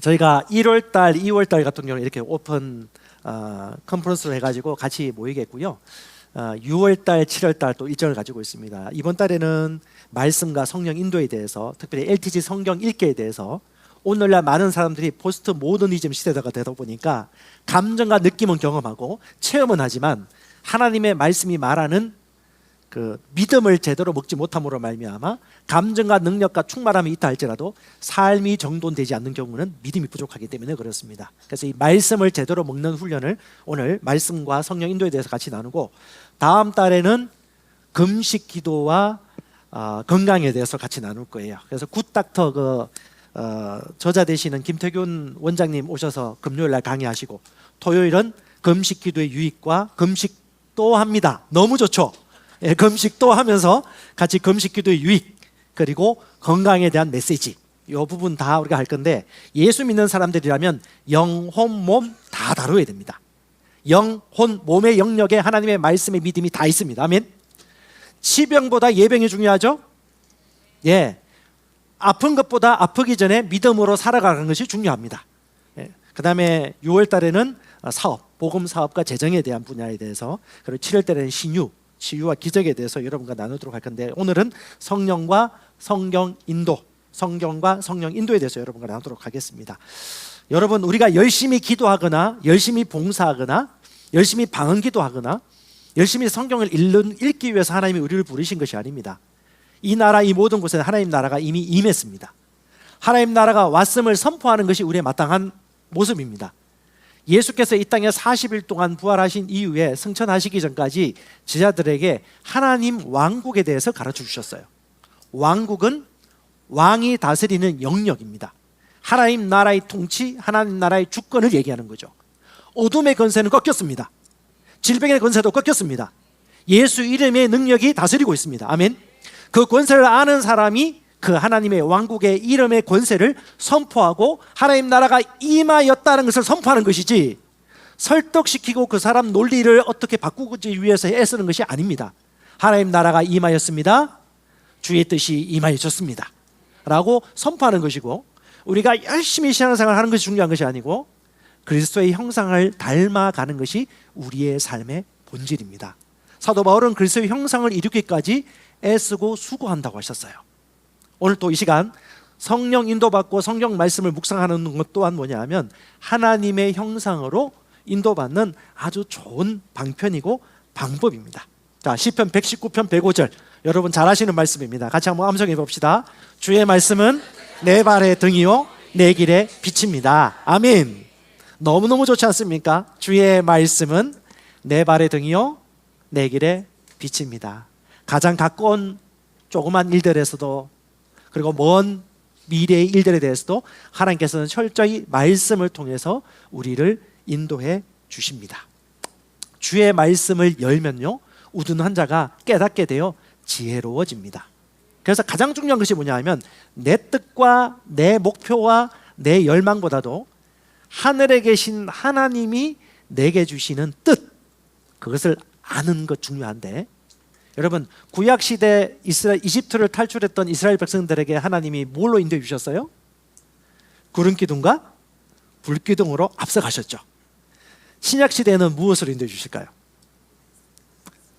저희가 1월달, 2월달 같은 경우는 이렇게 오픈 컨퍼런스를 해가지고 같이 모이겠고요. 6월달, 7월달 또 일정을 가지고 있습니다. 이번 달에는 말씀과 성령 인도에 대해서, 특별히 LTG 성경 읽기에 대해서, 오늘날 많은 사람들이 포스트 모더니즘 시대가 되다 보니까 감정과 느낌은 경험하고 체험은 하지만 하나님의 말씀이 말하는 그 믿음을 제대로 먹지 못함으로 말미암아 감정과 능력과 충만함이 있다 할지라도 삶이 정돈되지 않는 경우는 믿음이 부족하기 때문에 그렇습니다. 그래서 이 말씀을 제대로 먹는 훈련을 오늘 말씀과 성령 인도에 대해서 같이 나누고, 다음 달에는 금식 기도와 건강에 대해서 같이 나눌 거예요. 그래서 굿닥터 저자 되시는 김태균 원장님 오셔서 금요일 날 강의하시고, 토요일은 금식 기도의 유익과 금식도 합니다. 너무 좋죠. 예, 금식도 하면서 같이 금식 기도의 유익, 그리고 건강에 대한 메시지, 이 부분 다 우리가 할 건데, 예수 믿는 사람들이라면 영, 혼, 몸 다 다루어야 됩니다. 영, 혼, 몸의 영역에 하나님의 말씀의 믿음이 다 있습니다. 아멘. 치병보다 예병이 중요하죠. 예, 아픈 것보다 아프기 전에 믿음으로 살아가는 것이 중요합니다. 예, 그 다음에 6월 달에는 사업, 복음 사업과 재정에 대한 분야에 대해서, 그리고 7월 달에는 치유와 기적에 대해서 여러분과 나누도록 할 건데, 오늘은 성령과 성경 인도, 성경과 성령 인도에 대해서 여러분과 나누도록 하겠습니다. 여러분, 우리가 열심히 기도하거나 열심히 봉사하거나 열심히 방언 기도하거나 열심히 성경을 읽기 위해서 하나님이 우리를 부르신 것이 아닙니다. 이 나라, 이 모든 곳에 하나님 나라가 이미 임했습니다. 하나님 나라가 왔음을 선포하는 것이 우리의 마땅한 모습입니다. 예수께서 이 땅에 40일 동안 부활하신 이후에 승천하시기 전까지 제자들에게 하나님 왕국에 대해서 가르쳐 주셨어요. 왕국은 왕이 다스리는 영역입니다. 하나님 나라의 통치, 하나님 나라의 주권을 얘기하는 거죠. 어둠의 권세는 꺾였습니다. 질병의 권세도 꺾였습니다. 예수 이름의 능력이 다스리고 있습니다. 아멘. 그 권세를 아는 사람이 그 하나님의 왕국의 이름의 권세를 선포하고 하나님 나라가 임하였다는 것을 선포하는 것이지, 설득시키고 그 사람 논리를 어떻게 바꾸기 위해서 애쓰는 것이 아닙니다. 하나님 나라가 임하였습니다, 주의 뜻이 임하여졌습니다 라고 선포하는 것이고, 우리가 열심히 신앙생활을 하는 것이 중요한 것이 아니고 그리스도의 형상을 닮아가는 것이 우리의 삶의 본질입니다. 사도 바울은 그리스도의 형상을 이루기까지 애쓰고 수고한다고 하셨어요. 오늘 또 이 시간 성령 인도받고 성경 말씀을 묵상하는 것 또한 뭐냐 하면 하나님의 형상으로 인도받는 아주 좋은 방편이고 방법입니다. 자, 시편 119편 105절, 여러분 잘 아시는 말씀입니다. 같이 한번 암송해 봅시다. 주의 말씀은 내 발의 등이요 내 길의 빛입니다. 아멘. 너무너무 좋지 않습니까? 주의 말씀은 내 발의 등이요 내 길의 빛입니다. 가장 가까운 조그만 일들에서도, 그리고 먼 미래의 일들에 대해서도 하나님께서는 철저히 말씀을 통해서 우리를 인도해 주십니다. 주의 말씀을 열면요, 우둔한 자가 깨닫게 되어 지혜로워집니다. 그래서 가장 중요한 것이 뭐냐 하면 내 뜻과 내 목표와 내 열망보다도 하늘에 계신 하나님이 내게 주시는 뜻, 그것을 아는 것 중요한데, 여러분, 구약시대 이집트를 탈출했던 이스라엘 백성들에게 하나님이 뭘로 인도해 주셨어요? 구름기둥과 불기둥으로 앞서가셨죠. 신약시대에는 무엇으로 인도해 주실까요?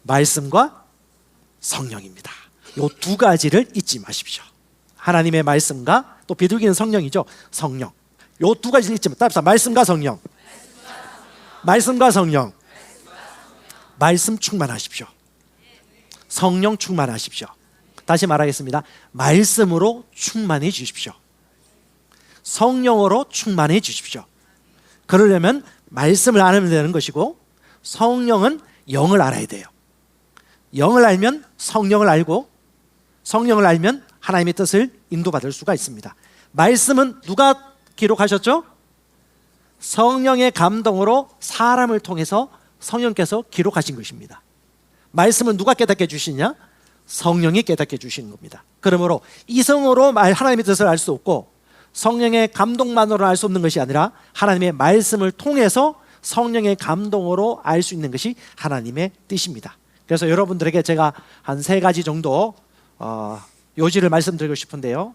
말씀과 성령입니다. 이 두 가지를 잊지 마십시오. 하나님의 말씀과 또 비둘기는 성령이죠. 성령, 이 두 가지를 잊지 마십시오. 말씀과 성령, 말씀과 성령, 말씀 충만하십시오. 성령 충만하십시오. 다시 말하겠습니다. 말씀으로 충만해 주십시오. 성령으로 충만해 주십시오. 그러려면 말씀을 알면 되는 것이고, 성령은 영을 알아야 돼요. 영을 알면 성령을 알고, 성령을 알면 하나님의 뜻을 인도받을 수가 있습니다. 말씀은 누가 기록하셨죠? 성령의 감동으로 사람을 통해서 성령께서 기록하신 것입니다. 말씀은 누가 깨닫게 주시냐? 성령이 깨닫게 주시는 겁니다. 그러므로 이성으로 하나님의 뜻을 알 수 없고 성령의 감동만으로 알 수 없는 것이 아니라 하나님의 말씀을 통해서 성령의 감동으로 알 수 있는 것이 하나님의 뜻입니다. 그래서 여러분들에게 제가 한 3가지 정도 요지를 말씀드리고 싶은데요.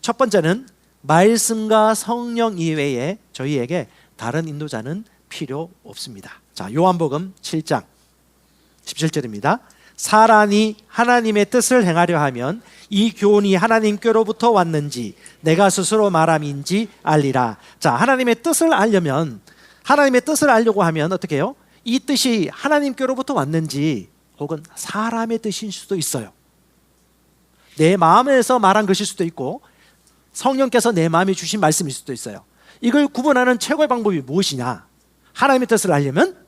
첫 번째는 말씀과 성령 이외에 저희에게 다른 인도자는 필요 없습니다. 자, 요한복음 7장 17절입니다. 사람이 하나님의 뜻을 행하려 하면 이 교훈이 하나님께로부터 왔는지 내가 스스로 말함인지 알리라. 자, 하나님의 뜻을 알려면, 하나님의 뜻을 알려고 하면 어떻게 해요? 이 뜻이 하나님께로부터 왔는지 혹은 사람의 뜻일 수도 있어요. 내 마음에서 말한 것일 수도 있고 성령께서 내 마음에 주신 말씀일 수도 있어요. 이걸 구분하는 최고의 방법이 무엇이냐? 하나님의 뜻을 알려면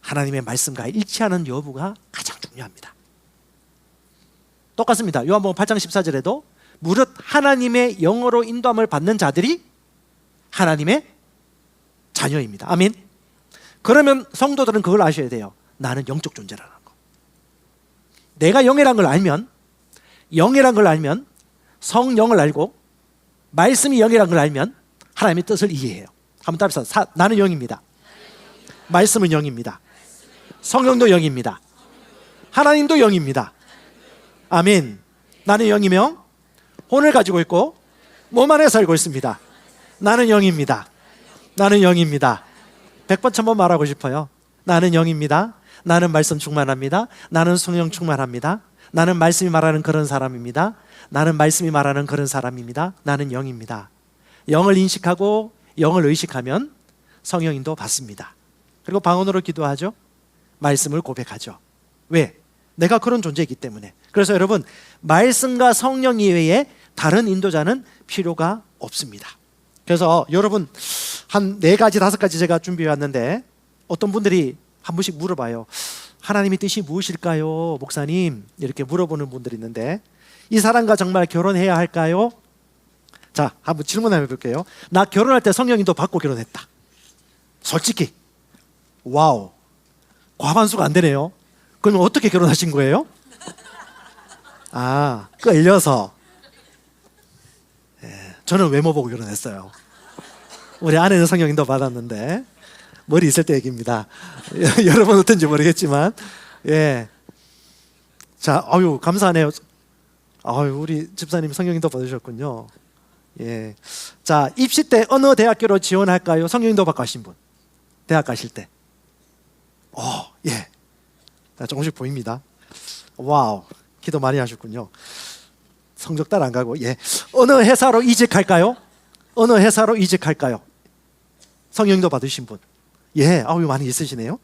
하나님의 말씀과 일치하는 여부가 가장 중요합니다. 똑같습니다. 요한복음 8장 14절에도 무릇 하나님의 영으로 인도함을 받는 자들이 하나님의 자녀입니다. 아멘. 그러면 성도들은 그걸 아셔야 돼요. 나는 영적 존재라는 거. 내가 영이란 걸 알면, 영이란 걸 알면, 성령을 알고 말씀이 영이란 걸 알면 하나님의 뜻을 이해해요. 한번 따라서 나는 영입니다. 말씀은 영입니다. 성령도 영입니다. 하나님도 영입니다. 아멘. 나는 영이며 혼을 가지고 있고 몸 안에 살고 있습니다. 나는 영입니다. 나는 영입니다. 100번 1000번 말하고 싶어요. 나는 영입니다. 나는 말씀 충만합니다. 나는 성령 충만합니다. 나는 말씀이 말하는 그런 사람입니다. 나는 말씀이 말하는 그런 사람입니다. 나는 영입니다. 영을 인식하고 영을 의식하면 성령인도 받습니다. 그리고 방언으로 기도하죠. 말씀을 고백하죠. 왜? 내가 그런 존재이기 때문에. 그래서 여러분, 말씀과 성령 이외에 다른 인도자는 필요가 없습니다. 그래서 여러분, 한 4가지 5가지 제가 준비해 왔는데 어떤 분들이 한 번씩 물어봐요. 하나님의 뜻이 무엇일까요? 목사님, 이렇게 물어보는 분들이 있는데 이 사람과 정말 결혼해야 할까요? 자, 한번 질문 한번 해볼게요. 나 결혼할 때 성령인도 받고 결혼했다. 솔직히 와우, 과반수가 안 되네요. 그러면 어떻게 결혼하신 거예요? 아, 끌려서. 저는 외모 보고 결혼했어요. 우리 아내는 성령인도 받았는데 머리 있을 때 얘기입니다. 여러분 어떤지 모르겠지만, 예. 자, 아유 감사하네요. 아유, 우리 집사님 성령인도 받으셨군요. 예. 자, 입시 때 어느 대학교로 지원할까요? 성령인도 받고 하신 분. 대학 가실 때. 예. 자, 조금씩 보입니다. 와우, 기도 많이 하셨군요. 성적 따라 안 가고, 예. 어느 회사로 이직할까요? 어느 회사로 이직할까요? 성령도 받으신 분. 예, 아우 많이 있으시네요.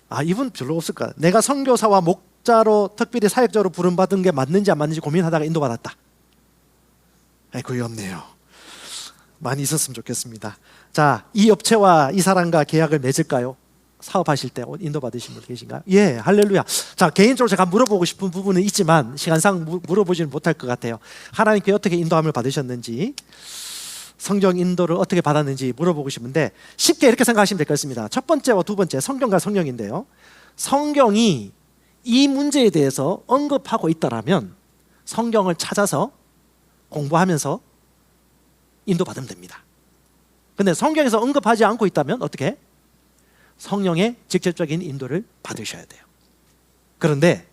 아, 이분 별로 없을 거야. 내가 선교사와 목자로 특별히 사역자로 부름받은 게 맞는지 안 맞는지 고민하다가 인도받았다. 거의 없네요. 많이 있었으면 좋겠습니다. 자, 이 업체와 이 사람과 계약을 맺을까요? 사업하실 때 인도받으신 분 계신가요? 예, 할렐루야. 자, 개인적으로 제가 물어보고 싶은 부분은 있지만 시간상 물어보지는 못할 것 같아요. 하나님께 어떻게 인도함을 받으셨는지, 성령 인도를 어떻게 받았는지 물어보고 싶은데 쉽게 이렇게 생각하시면 될 것 같습니다. 첫 번째와 두 번째, 성경과 성령인데요. 성경이 이 문제에 대해서 언급하고 있더라면 성경을 찾아서 공부하면서 인도받으면 됩니다. 근데 성경에서 언급하지 않고 있다면 어떻게? 성령의 직접적인 인도를 받으셔야 돼요. 그런데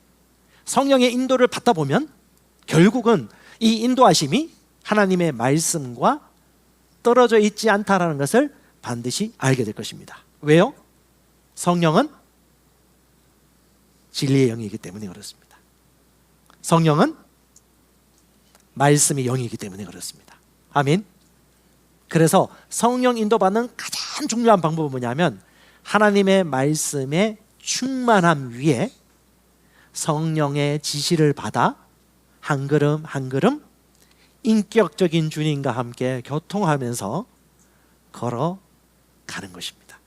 성령의 인도를 받다 보면 결국은 이 인도하심이 하나님의 말씀과 떨어져 있지 않다라는 것을 반드시 알게 될 것입니다. 왜요? 성령은 진리의 영이기 때문에 그렇습니다. 성령은 말씀의 영이기 때문에 그렇습니다. 아멘. 그래서 성령 인도받는 가장 중요한 방법은 뭐냐면 하나님의 말씀의 충만함 위에 성령의 지시를 받아 한 걸음 한 걸음 인격적인 주님과 함께 교통하면서 걸어가는 것입니다.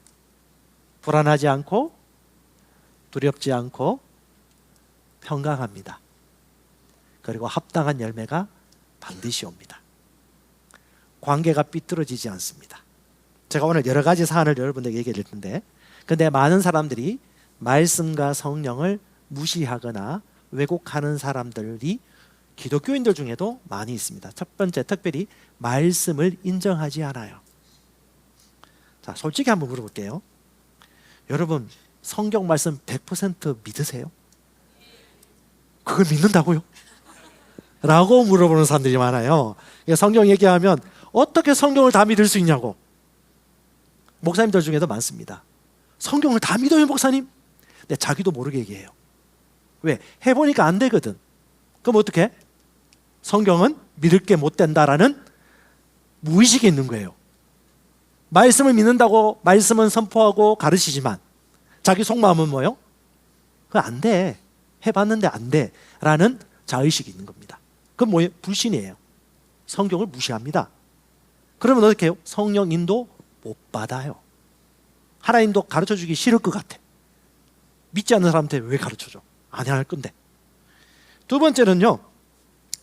불안하지 않고 두렵지 않고 평강합니다. 그리고 합당한 열매가 반드시 옵니다. 관계가 삐뚤어지지 않습니다. 제가 오늘 여러 가지 사안을 여러분들에게 얘기할 텐데, 근데 많은 사람들이 말씀과 성령을 무시하거나 왜곡하는 사람들이 기독교인들 중에도 많이 있습니다. 첫 번째, 특별히 말씀을 인정하지 않아요. 자, 솔직히 한번 물어볼게요. 여러분, 성경 말씀 100% 믿으세요? 그걸 믿는다고요? 라고 물어보는 사람들이 많아요. 성경 얘기하면 어떻게 성경을 다 믿을 수 있냐고. 목사님들 중에도 많습니다. 성경을 다 믿어요, 목사님? 근데 자기도 모르게 얘기해요. 왜? 해보니까 안 되거든. 그럼 어떻게? 성경은 믿을 게 못 된다라는 무의식이 있는 거예요. 말씀을 믿는다고 말씀은 선포하고 가르치지만 자기 속마음은 뭐예요? 그거 안 돼. 해봤는데 안 돼. 라는 자의식이 있는 겁니다. 그건 뭐예요? 불신이에요. 성경을 무시합니다. 그러면 어떻게 해요? 성령 인도 못 받아요. 하나님도 가르쳐주기 싫을 것 같아. 믿지 않는 사람한테 왜 가르쳐줘? 안 할 건데. 두 번째는요,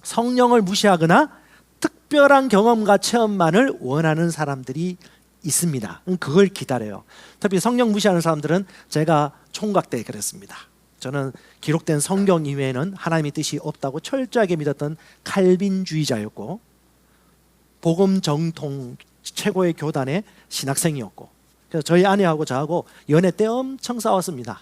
성령을 무시하거나 특별한 경험과 체험만을 원하는 사람들이 있습니다. 그걸 기다려요. 특히 성령 무시하는 사람들은 제가 총각 때 그랬습니다. 저는 기록된 성경 이외에는 하나님의 뜻이 없다고 철저하게 믿었던 칼빈주의자였고, 복음 정통 최고의 교단의 신학생이었고, 그래서 저희 아내하고 저하고 연애 때 엄청 싸웠습니다.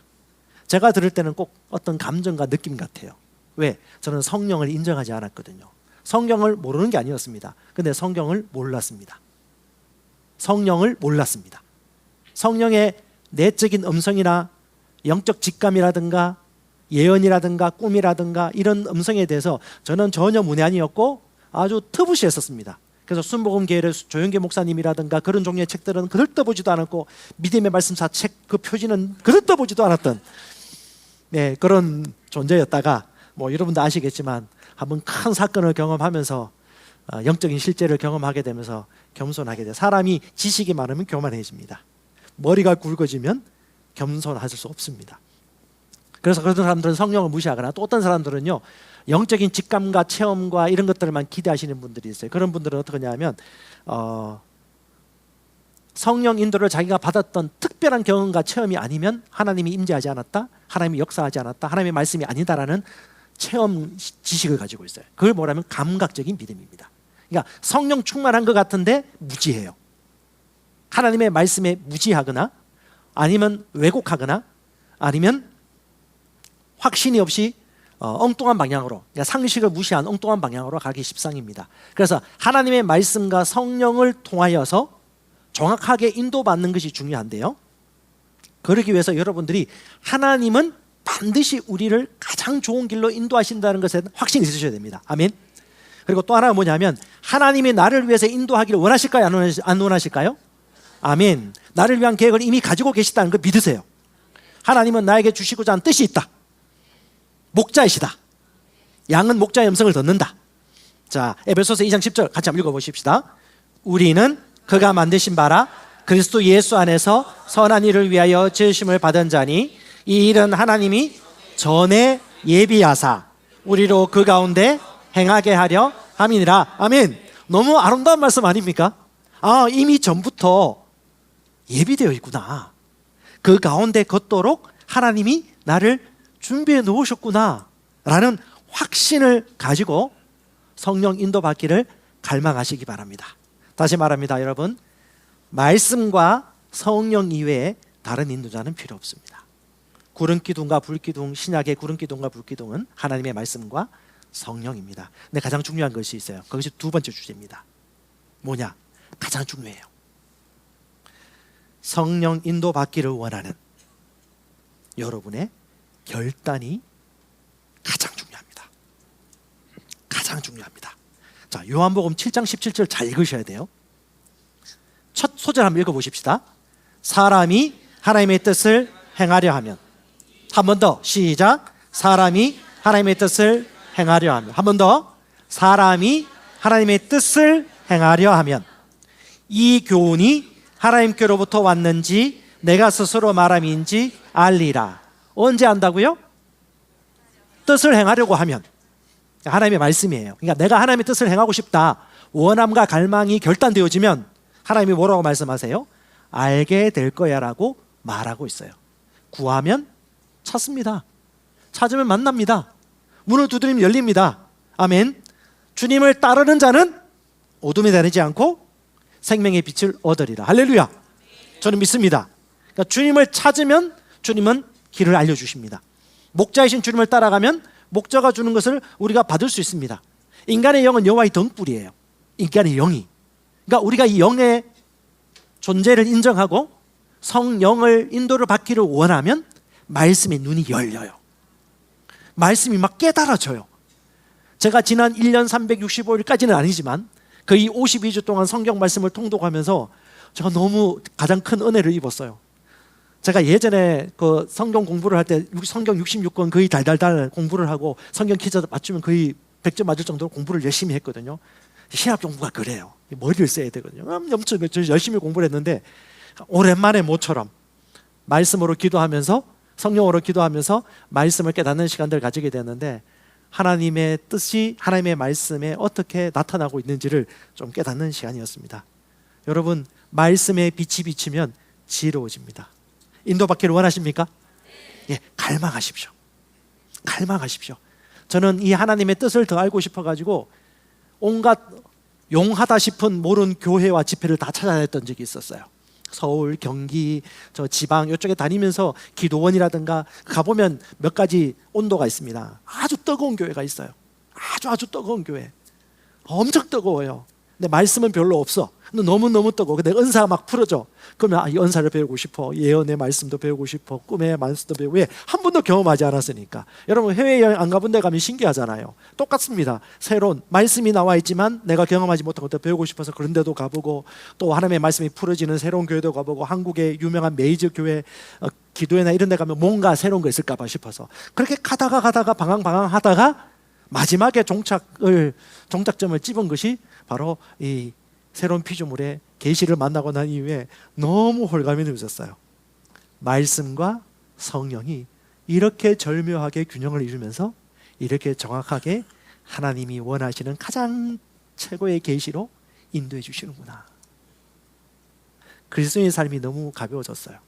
제가 들을 때는 꼭 어떤 감정과 느낌 같아요. 왜? 저는 성령을 인정하지 않았거든요. 성경을 모르는 게 아니었습니다. 근데 성경을 몰랐습니다. 성령을 몰랐습니다. 성령의 내적인 음성이나 영적 직감이라든가 예언이라든가 꿈이라든가 이런 음성에 대해서 저는 전혀 문외한이었고 아주 터부시했었습니다. 그래서 순복음교회의 조영계 목사님이라든가 그런 종류의 책들은 그들 떠보지도 않았고, 믿음의 말씀사 책 그 표지는 그들 떠보지도 않았던 그런 존재였다가, 여러분도 아시겠지만 한번 큰 사건을 경험하면서 영적인 실제를 경험하게 되면서 겸손하게 돼요. 사람이 지식이 많으면 교만해집니다. 머리가 굵어지면 겸손할 수 없습니다. 그래서 그런 사람들은 성령을 무시하거나, 또 어떤 사람들은요, 영적인 직감과 체험과 이런 것들만 기대하시는 분들이 있어요. 그런 분들은 어떻게 하냐면 성령 인도를 자기가 받았던 특별한 경험과 체험이 아니면 하나님이 임재하지 않았다, 하나님이 역사하지 않았다, 하나님의 말씀이 아니다라는 체험 지식을 가지고 있어요. 그걸 뭐라면 감각적인 믿음입니다. 그러니까 성령 충만한 것 같은데 무지해요. 하나님의 말씀에 무지하거나 아니면 왜곡하거나 아니면 확신이 없이 엉뚱한 방향으로, 그러니까 상식을 무시한 엉뚱한 방향으로 가기 십상입니다. 그래서 하나님의 말씀과 성령을 통하여서 정확하게 인도받는 것이 중요한데요, 그러기 위해서 여러분들이 하나님은 반드시 우리를 가장 좋은 길로 인도하신다는 것에 확신이 있으셔야 됩니다. 아멘. 그리고 또 하나가 뭐냐면, 하나님이 나를 위해서 인도하기를 원하실까요? 안 원하실까요? 아멘. 나를 위한 계획을 이미 가지고 계시다는 걸 믿으세요. 하나님은 나에게 주시고자 하는 뜻이 있다. 목자이시다. 양은 목자의 음성을 듣는다. 자, 에베소서 2장 10절 같이 한번 읽어보십시다. 우리는 그가 만드신 바라 그리스도 예수 안에서 선한 일을 위하여 지으심을 받은 자니, 이 일은 하나님이 전에 예비하사 우리로 그 가운데 행하게 하려 함이니라. 아멘. 너무 아름다운 말씀 아닙니까? 이미 전부터 예비되어 있구나. 그 가운데 걷도록 하나님이 나를 준비해 놓으셨구나 라는 확신을 가지고 성령 인도받기를 갈망하시기 바랍니다. 다시 말합니다, 여러분. 말씀과 성령 이외에 다른 인도자는 필요 없습니다. 구름기둥과 불기둥, 신약의 구름기둥과 불기둥은 하나님의 말씀과 성령입니다. 근데 가장 중요한 것이 있어요. 그것이 두 번째 주제입니다. 뭐냐? 가장 중요해요. 성령 인도받기를 원하는 여러분의 결단이 가장 중요합니다. 가장 중요합니다. 자, 요한복음 7장 17절 잘 읽으셔야 돼요. 첫 소절 한번 읽어보십시다. 사람이 하나님의 뜻을 행하려 하면. 한 번 더 시작. 사람이 하나님의 뜻을 행하려 하면. 한 번 더. 사람이 하나님의 뜻을 행하려 하면. 이 교훈이 하나님께로부터 왔는지 내가 스스로 말함인지 알리라. 언제 안다고요? 뜻을 행하려고 하면. 하나님의 말씀이에요. 그러니까 내가 하나님의 뜻을 행하고 싶다, 원함과 갈망이 결단되어지면 하나님이 뭐라고 말씀하세요? 알게 될 거야 라고 말하고 있어요. 구하면 찾습니다. 찾으면 만납니다. 문을 두드리면 열립니다. 아멘. 주님을 따르는 자는 어둠에 다니지 않고 생명의 빛을 얻으리라. 할렐루야. 저는 믿습니다. 그러니까 주님을 찾으면 주님은 길을 알려주십니다. 목자이신 주님을 따라가면 목자가 주는 것을 우리가 받을 수 있습니다. 인간의 영은 여호와의 등불이에요. 인간의 영이. 그러니까 우리가 이 영의 존재를 인정하고 성령을 인도를 받기를 원하면 말씀의 눈이 열려요. 말씀이 막 깨달아져요. 제가 지난 1년 365일까지는 아니지만 거의 52주 동안 성경 말씀을 통독하면서 제가 너무 가장 큰 은혜를 입었어요. 제가 예전에 그 성경 공부를 할 때 성경 66권 거의 달달달 공부를 하고 성경 퀴즈 맞추면 거의 100점 맞을 정도로 공부를 열심히 했거든요. 신학 공부가 그래요. 머리를 써야 되거든요. 엄청 열심히 공부를 했는데 오랜만에 모처럼 말씀으로 기도하면서 성령으로 기도하면서 말씀을 깨닫는 시간들을 가지게 되었는데 하나님의 뜻이 하나님의 말씀에 어떻게 나타나고 있는지를 좀 깨닫는 시간이었습니다. 여러분, 말씀에 빛이 비치면 지혜로워집니다. 인도받기를 원하십니까? 예, 갈망하십시오. 갈망하십시오. 저는 이 하나님의 뜻을 더 알고 싶어가지고 온갖 용하다 싶은 모르는 교회와 집회를 다 찾아다녔던 적이 있었어요. 서울, 경기, 저 지방 이쪽에 다니면서 기도원이라든가 가보면 몇 가지 온도가 있습니다. 아주 뜨거운 교회가 있어요. 아주 뜨거운 교회. 엄청 뜨거워요. 근데 말씀은 별로 없어. 근데 너무너무 뜨거워. 근데 은사가 막 풀어져. 그러면 이 은사를 배우고 싶어. 예언의 말씀도 배우고 싶어. 꿈의 말씀도 배우고. 왜? 한 번도 경험하지 않았으니까. 여러분, 해외여행 안 가본 데 가면 신기하잖아요. 똑같습니다. 새로운 말씀이 나와 있지만 내가 경험하지 못한 것도 배우고 싶어서 그런 데도 가보고, 또 하나님의 말씀이 풀어지는 새로운 교회도 가보고, 한국의 유명한 메이저 교회 기도회나 이런 데 가면 뭔가 새로운 거 있을까 봐 싶어서 그렇게 가다가 방황하다가 마지막에 종착점을 찝은 것이 바로 이 새로운 피조물의 계시를 만나고 난 이후에 너무 홀감이 느껴졌어요. 말씀과 성령이 이렇게 절묘하게 균형을 이루면서 이렇게 정확하게 하나님이 원하시는 가장 최고의 계시로 인도해 주시는구나. 그리스도인의 삶이 너무 가벼워졌어요.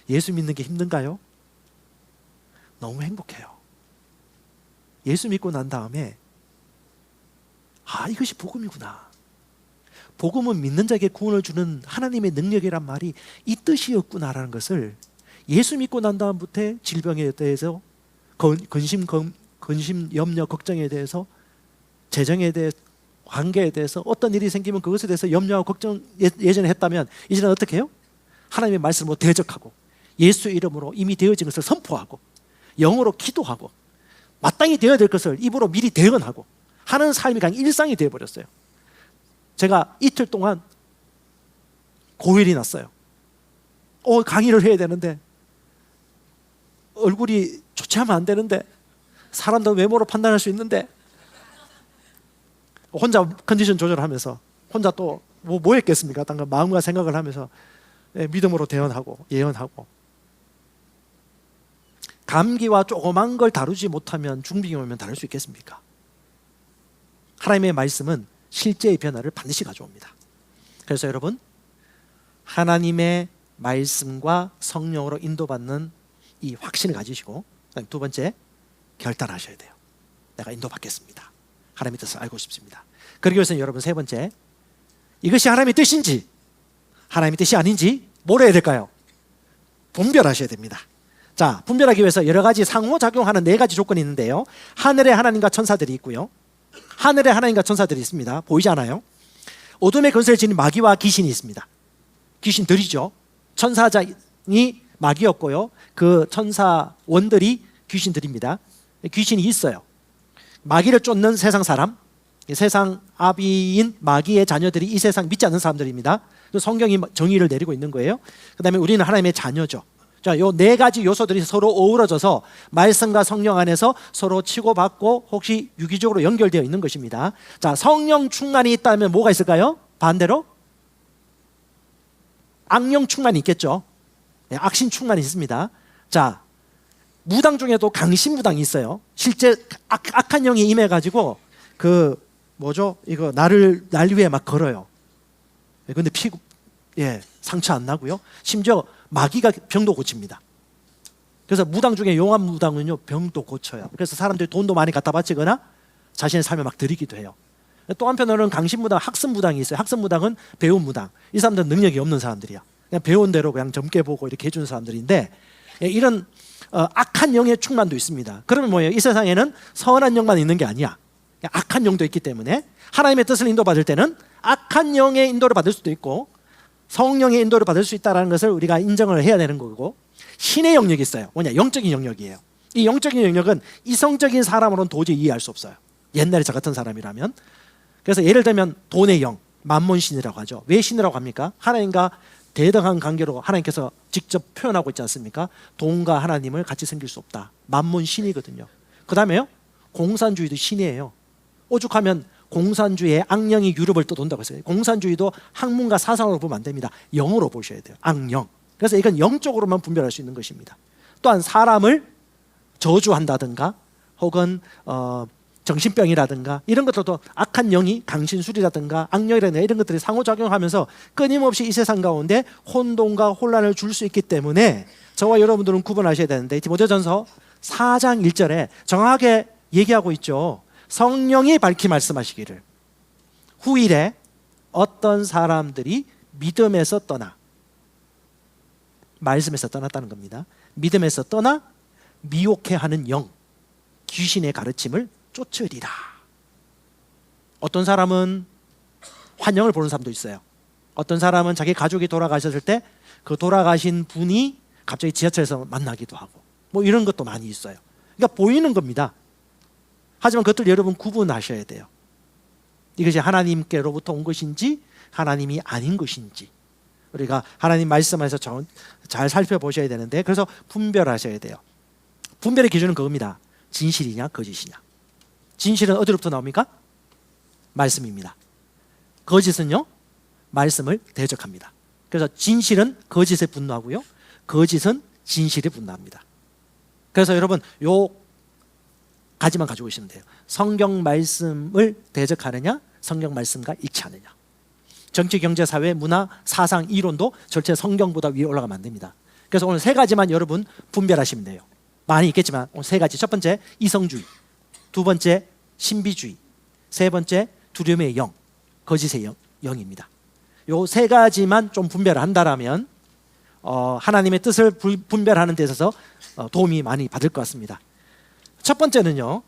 예수 믿는 게 힘든가요? 너무 행복해요. 예수 믿고 난 다음에 이것이 복음이구나. 복음은 믿는 자에게 구원을 주는 하나님의 능력이란 말이 이 뜻이었구나라는 것을 예수 믿고 난 다음부터 질병에 대해서 근심, 염려, 걱정에 대해서 재정에 대해서 관계에 대해서 어떤 일이 생기면 그것에 대해서 염려하고 걱정 예전에 했다면 이제는 어떻게 해요? 하나님의 말씀으로 대적하고 예수의 이름으로 이미 되어진 것을 선포하고 영어로 기도하고 마땅히 되어야 될 것을 입으로 미리 대언하고 하는 삶이 그냥 일상이 되어버렸어요. 제가 이틀 동안 고열이 났어요. 강의를 해야 되는데 얼굴이 좋지 않으면 안 되는데 사람들 외모로 판단할 수 있는데 혼자 컨디션 조절하면서 혼자 또 뭐 했겠습니까? 마음과 생각을 하면서 믿음으로 대언하고 예언하고. 감기와 조그만 걸 다루지 못하면 중병이 오면 다룰 수 있겠습니까? 하나님의 말씀은 실제의 변화를 반드시 가져옵니다. 그래서 여러분, 하나님의 말씀과 성령으로 인도받는 이 확신을 가지시고, 두 번째, 결단하셔야 돼요. 내가 인도받겠습니다. 하나님의 뜻을 알고 싶습니다. 그러기 위해서는 여러분, 세 번째, 이것이 하나님의 뜻인지 하나님의 뜻이 아닌지 뭘 해야 될까요? 분별하셔야 됩니다. 자, 분별하기 위해서 여러 가지 상호작용하는 네 가지 조건이 있는데요. 하늘에 하나님과 천사들이 있고요. 하늘에 하나님과 천사들이 있습니다. 보이지 않아요? 어둠의 권세를 지닌 마귀와 귀신이 있습니다. 귀신들이죠. 천사장이 마귀였고요. 그 천사원들이 귀신들입니다. 귀신이 있어요. 마귀를 쫓는 세상 사람, 세상 아비인 마귀의 자녀들이 이 세상 믿지 않는 사람들입니다. 성경이 정의를 내리고 있는 거예요. 그 다음에 우리는 하나님의 자녀죠. 자, 요 네 가지 요소들이 서로 어우러져서 말씀과 성령 안에서 서로 치고받고 혹시 유기적으로 연결되어 있는 것입니다. 자, 성령 충만이 있다면 뭐가 있을까요? 반대로 악령 충만이 있겠죠. 네, 악신 충만이 있습니다. 자, 무당 중에도 강신무당이 있어요. 실제 악한 영이 임해가지고 이거 날 위에 막 걸어요. 근데 상처 안 나고요. 심지어 마귀가 병도 고칩니다. 그래서 무당 중에 용한 무당은요, 병도 고쳐요. 그래서 사람들이 돈도 많이 갖다 바치거나 자신의 삶을 막 드리기도 해요. 또 한편으로는 강신무당, 학습무당이 있어요. 학습무당은 배운 무당. 이 사람들은 능력이 없는 사람들이야. 그냥 배운 대로 그냥 젊게 보고 이렇게 해주는 사람들인데, 이런 악한 영의 충만도 있습니다. 그러면 뭐예요? 이 세상에는 선한 영만 있는 게 아니야. 악한 영도 있기 때문에 하나님의 뜻을 인도받을 때는 악한 영의 인도를 받을 수도 있고 성령의 인도를 받을 수 있다는 것을 우리가 인정을 해야 되는 거고, 신의 영역이 있어요. 뭐냐? 영적인 영역이에요. 이 영적인 영역은 이성적인 사람으로는 도저히 이해할 수 없어요. 옛날에 저 같은 사람이라면. 그래서 예를 들면 돈의 영, 만몬신이라고 하죠. 왜 신이라고 합니까? 하나님과 대등한 관계로 하나님께서 직접 표현하고 있지 않습니까? 돈과 하나님을 같이 섬길 수 없다. 만몬신이거든요. 그 다음에요, 공산주의도 신이에요. 오죽하면 공산주의의 악령이 유럽을 떠돈다고 했어요. 공산주의도 학문과 사상으로 보면 안 됩니다. 영으로 보셔야 돼요. 악령. 그래서 이건 영적으로만 분별할 수 있는 것입니다. 또한 사람을 저주한다든가 혹은 정신병이라든가 이런 것들도 악한 영이 강신술이라든가 악령이라든가 이런 것들이 상호작용하면서 끊임없이 이 세상 가운데 혼돈과 혼란을 줄 수 있기 때문에 저와 여러분들은 구분하셔야 되는데, 디모데전서 4장 1절에 정확하게 얘기하고 있죠. 성령이 밝히 말씀하시기를 후일에 어떤 사람들이 믿음에서 떠나, 말씀에서 떠났다는 겁니다. 믿음에서 떠나 미혹해 하는 영, 귀신의 가르침을 쫓으리라. 어떤 사람은 환영을 보는 사람도 있어요. 어떤 사람은 자기 가족이 돌아가셨을 때 그 돌아가신 분이 갑자기 지하철에서 만나기도 하고, 뭐 이런 것도 많이 있어요. 그러니까 보이는 겁니다. 하지만 그것들 여러분 구분하셔야 돼요. 이것이 하나님께로부터 온 것인지 하나님이 아닌 것인지 우리가 하나님 말씀 안에서 잘 살펴보셔야 되는데, 그래서 분별하셔야 돼요. 분별의 기준은 그겁니다. 진실이냐 거짓이냐. 진실은 어디로부터 나옵니까? 말씀입니다. 거짓은요, 말씀을 대적합니다. 그래서 진실은 거짓에 분노하고요, 거짓은 진실에 분노합니다. 그래서 여러분 요 가지만 가지고 있으면 돼요. 성경 말씀을 대적하느냐, 성경 말씀과 일치하느냐. 정치, 경제, 사회, 문화, 사상, 이론도 절대 성경보다 위에 올라가면 안 됩니다. 그래서 오늘 세 가지만 여러분 분별하시면 돼요. 많이 있겠지만 오늘 세 가지. 첫 번째 이성주의, 두 번째 신비주의, 세 번째 두려움의 영, 거짓의 영입니다. 요 세 가지만 좀 분별을 한다라면 하나님의 뜻을 분별하는 데 있어서 도움이 많이 받을 것 같습니다. 첫 번째는요,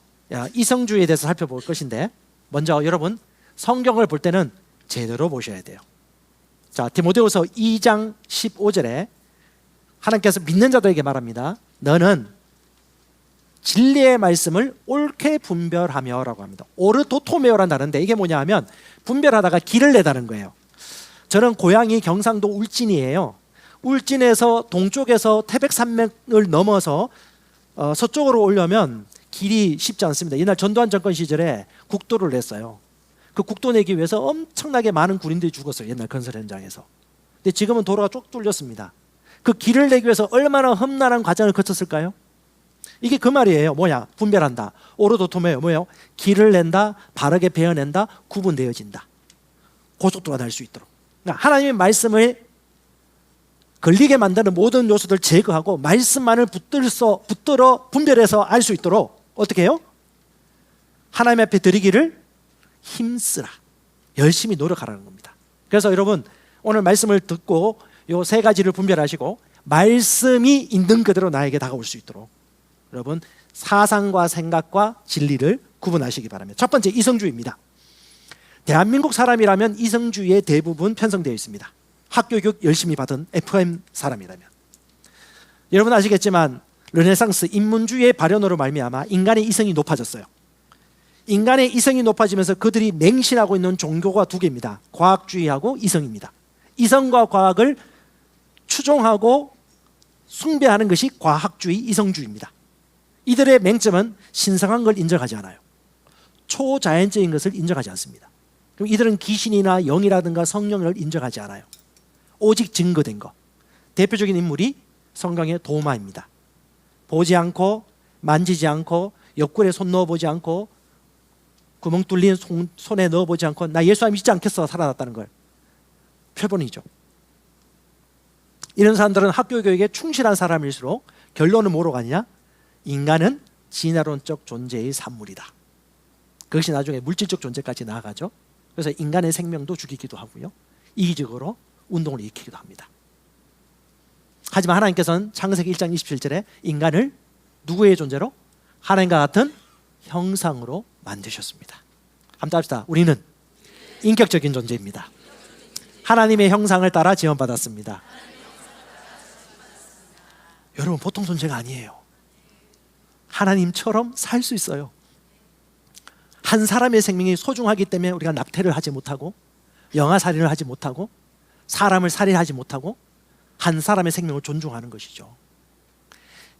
이성주의에 대해서 살펴볼 것인데, 먼저 여러분 성경을 볼 때는 제대로 보셔야 돼요. 자, 디모데후서 2장 15절에 하나님께서 믿는 자들에게 말합니다. 너는 진리의 말씀을 옳게 분별하며 라고 합니다. 오르도토메오라는 단어인데 이게 뭐냐 하면 분별하다가 길을 내다는 거예요. 저는 고향이 경상도 울진이에요. 울진에서 동쪽에서 태백산맥을 넘어서 서쪽으로 오려면 길이 쉽지 않습니다. 옛날 전두환 정권 시절에 국도를 냈어요. 그 국도 내기 위해서 엄청나게 많은 군인들이 죽었어요. 옛날 건설 현장에서. 근데 지금은 도로가 쭉 뚫렸습니다. 그 길을 내기 위해서 얼마나 험난한 과정을 거쳤을까요? 이게 그 말이에요. 뭐야? 분별한다. 오르도토메요. 뭐예요? 길을 낸다, 바르게 베어낸다, 구분되어진다. 고속도로가 날 수 있도록. 그러니까 하나님의 말씀을 걸리게 만드는 모든 요소들 제거하고 말씀만을 붙들어 분별해서 알 수 있도록 어떻게 해요? 하나님 앞에 드리기를 힘쓰라. 열심히 노력하라는 겁니다. 그래서 여러분 오늘 말씀을 듣고 요 세 가지를 분별하시고 말씀이 있는 그대로 나에게 다가올 수 있도록 여러분 사상과 생각과 진리를 구분하시기 바랍니다. 첫 번째 이성주의입니다. 대한민국 사람이라면 이성주의에 대부분 편성되어 있습니다. 학교 교육 열심히 받은 FM 사람이라면. 여러분 아시겠지만 르네상스 인문주의의 발현으로 말미암아 인간의 이성이 높아졌어요. 인간의 이성이 높아지면서 그들이 맹신하고 있는 종교가 두 개입니다. 과학주의하고 이성입니다. 이성과 과학을 추종하고 숭배하는 것이 과학주의, 이성주의입니다. 이들의 맹점은 신성한 걸 인정하지 않아요. 초자연적인 것을 인정하지 않습니다. 그럼 이들은 귀신이나 영이라든가 성령을 인정하지 않아요. 오직 증거된 것. 대표적인 인물이 성경의 도마입니다. 보지 않고 만지지 않고 옆구리에 손 넣어보지 않고 구멍 뚫린 손에 넣어보지 않고 나 예수 안 믿지 않겠어 살아났다는 걸 표본이죠. 이런 사람들은 학교 교육에 충실한 사람일수록 결론은 뭐로 가느냐? 인간은 진화론적 존재의 산물이다. 그것이 나중에 물질적 존재까지 나아가죠. 그래서 인간의 생명도 죽이기도 하고요, 이기적으로 운동을 일으키기도 합니다. 하지만 하나님께서는 창세기 1장 27절에 인간을 누구의 존재로? 하나님과 같은 형상으로 만드셨습니다. 한번 합시다. 우리는 인격적인 존재입니다. 하나님의 형상을 따라 지원받았습니다. 여러분, 보통 존재가 아니에요. 하나님처럼 살 수 있어요. 한 사람의 생명이 소중하기 때문에 우리가 납태를 하지 못하고, 영아살인을 하지 못하고, 사람을 살인하지 못하고, 한 사람의 생명을 존중하는 것이죠.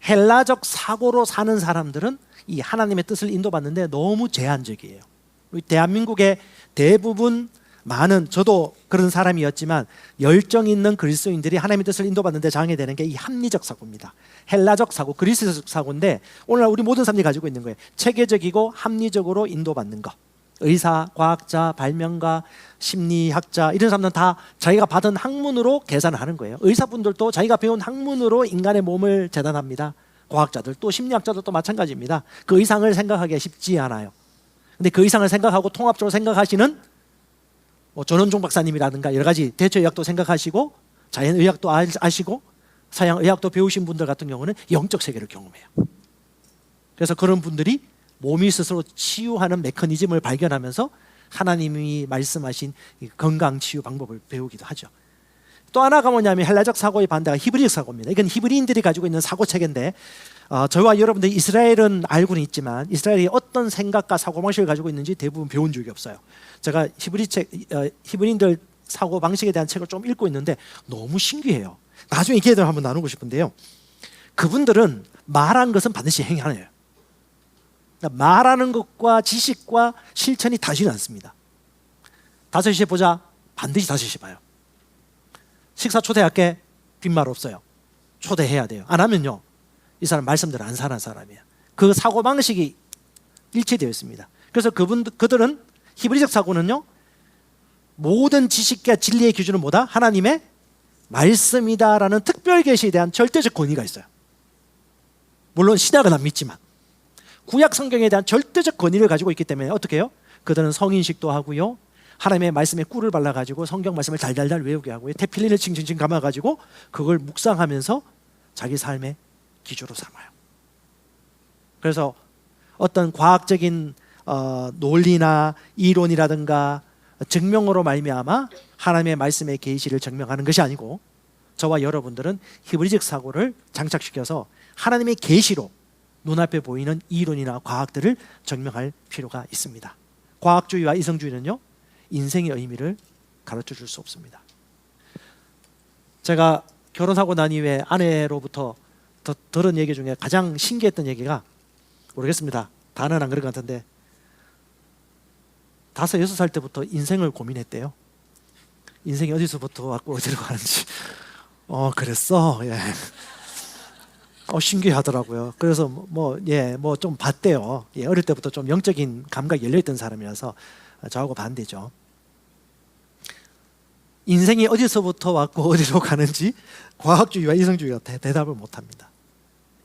헬라적 사고로 사는 사람들은 이 하나님의 뜻을 인도받는데 너무 제한적이에요. 우리 대한민국의 대부분 많은, 저도 그런 사람이었지만 열정 있는 그리스도인들이 하나님의 뜻을 인도받는데 장애되는 게 이 합리적 사고입니다. 헬라적 사고, 그리스도적 사고인데 오늘날 우리 모든 사람들이 가지고 있는 거예요. 체계적이고 합리적으로 인도받는 것. 의사, 과학자, 발명가, 심리학자, 이런 사람들은 다 자기가 받은 학문으로 계산을 하는 거예요. 의사분들도 자기가 배운 학문으로 인간의 몸을 재단합니다. 과학자들, 또 심리학자들도 마찬가지입니다. 그 이상을 생각하기가 쉽지 않아요. 근데 그 이상을 생각하고 통합적으로 생각하시는 전원종 박사님이라든가 여러 가지 대처의학도 생각하시고 자연의학도 아시고 서양의학도 배우신 분들 같은 경우는 영적 세계를 경험해요. 그래서 그런 분들이 몸이 스스로 치유하는 메커니즘을 발견하면서 하나님이 말씀하신 건강치유 방법을 배우기도 하죠. 또 하나가 뭐냐면 헬라적 사고의 반대가 히브리적 사고입니다. 이건 히브리인들이 가지고 있는 사고체계인데 저와 여러분들 이스라엘은 알고는 있지만 이스라엘이 어떤 생각과 사고방식을 가지고 있는지 대부분 배운 적이 없어요. 제가 히브리인들 사고방식에 대한 책을 좀 읽고 있는데 너무 신기해요. 나중에 기회되면 한번 나누고 싶은데요. 그분들은 말한 것은 반드시 행하네요. 그러니까 말하는 것과 지식과 실천이 다르지 않습니다. 5시에 보자, 반드시 5시에 봐요. 식사 초대할게, 빈말 없어요. 초대해야 돼요. 안 하면요, 이 사람 말씀대로 안 사는 사람이에요. 그 사고방식이 일치되어 있습니다. 그래서 그들은 히브리적 사고는요, 모든 지식과 진리의 기준은 뭐다? 하나님의 말씀이다라는 특별 계시에 대한 절대적 권위가 있어요. 물론 신약은 안 믿지만 구약 성경에 대한 절대적 권위를 가지고 있기 때문에 어떻게 해요? 그들은 성인식도 하고요, 하나님의 말씀에 꿀을 발라가지고 성경 말씀을 달달달 외우게 하고요, 테필린을 칭칭칭 감아가지고 그걸 묵상하면서 자기 삶의 기조로 삼아요. 그래서 어떤 과학적인 논리나 이론이라든가 증명으로 말미암아 하나님의 말씀의 계시를 증명하는 것이 아니고, 저와 여러분들은 히브리적 사고를 장착시켜서 하나님의 계시로 눈앞에 보이는 이론이나 과학들을 증명할 필요가 있습니다. 과학주의와 이성주의는요, 인생의 의미를 가르쳐 줄 수 없습니다. 제가 결혼하고 난 이후에 아내로부터 들은 얘기 중에 가장 신기했던 얘기가, 모르겠습니다, 다는 안 그런 것 같은데 5, 6살 때부터 인생을 고민했대요. 인생이 어디서부터 왔고 어디로 가는지. 그랬어. 예. 신기하더라고요. 그래서 뭐 좀 봤대요. 예, 어릴 때부터 좀 영적인 감각이 열려있던 사람이라서 저하고 반대죠. 인생이 어디서부터 왔고 어디로 가는지 과학주의와 이성주의가 대답을 못합니다.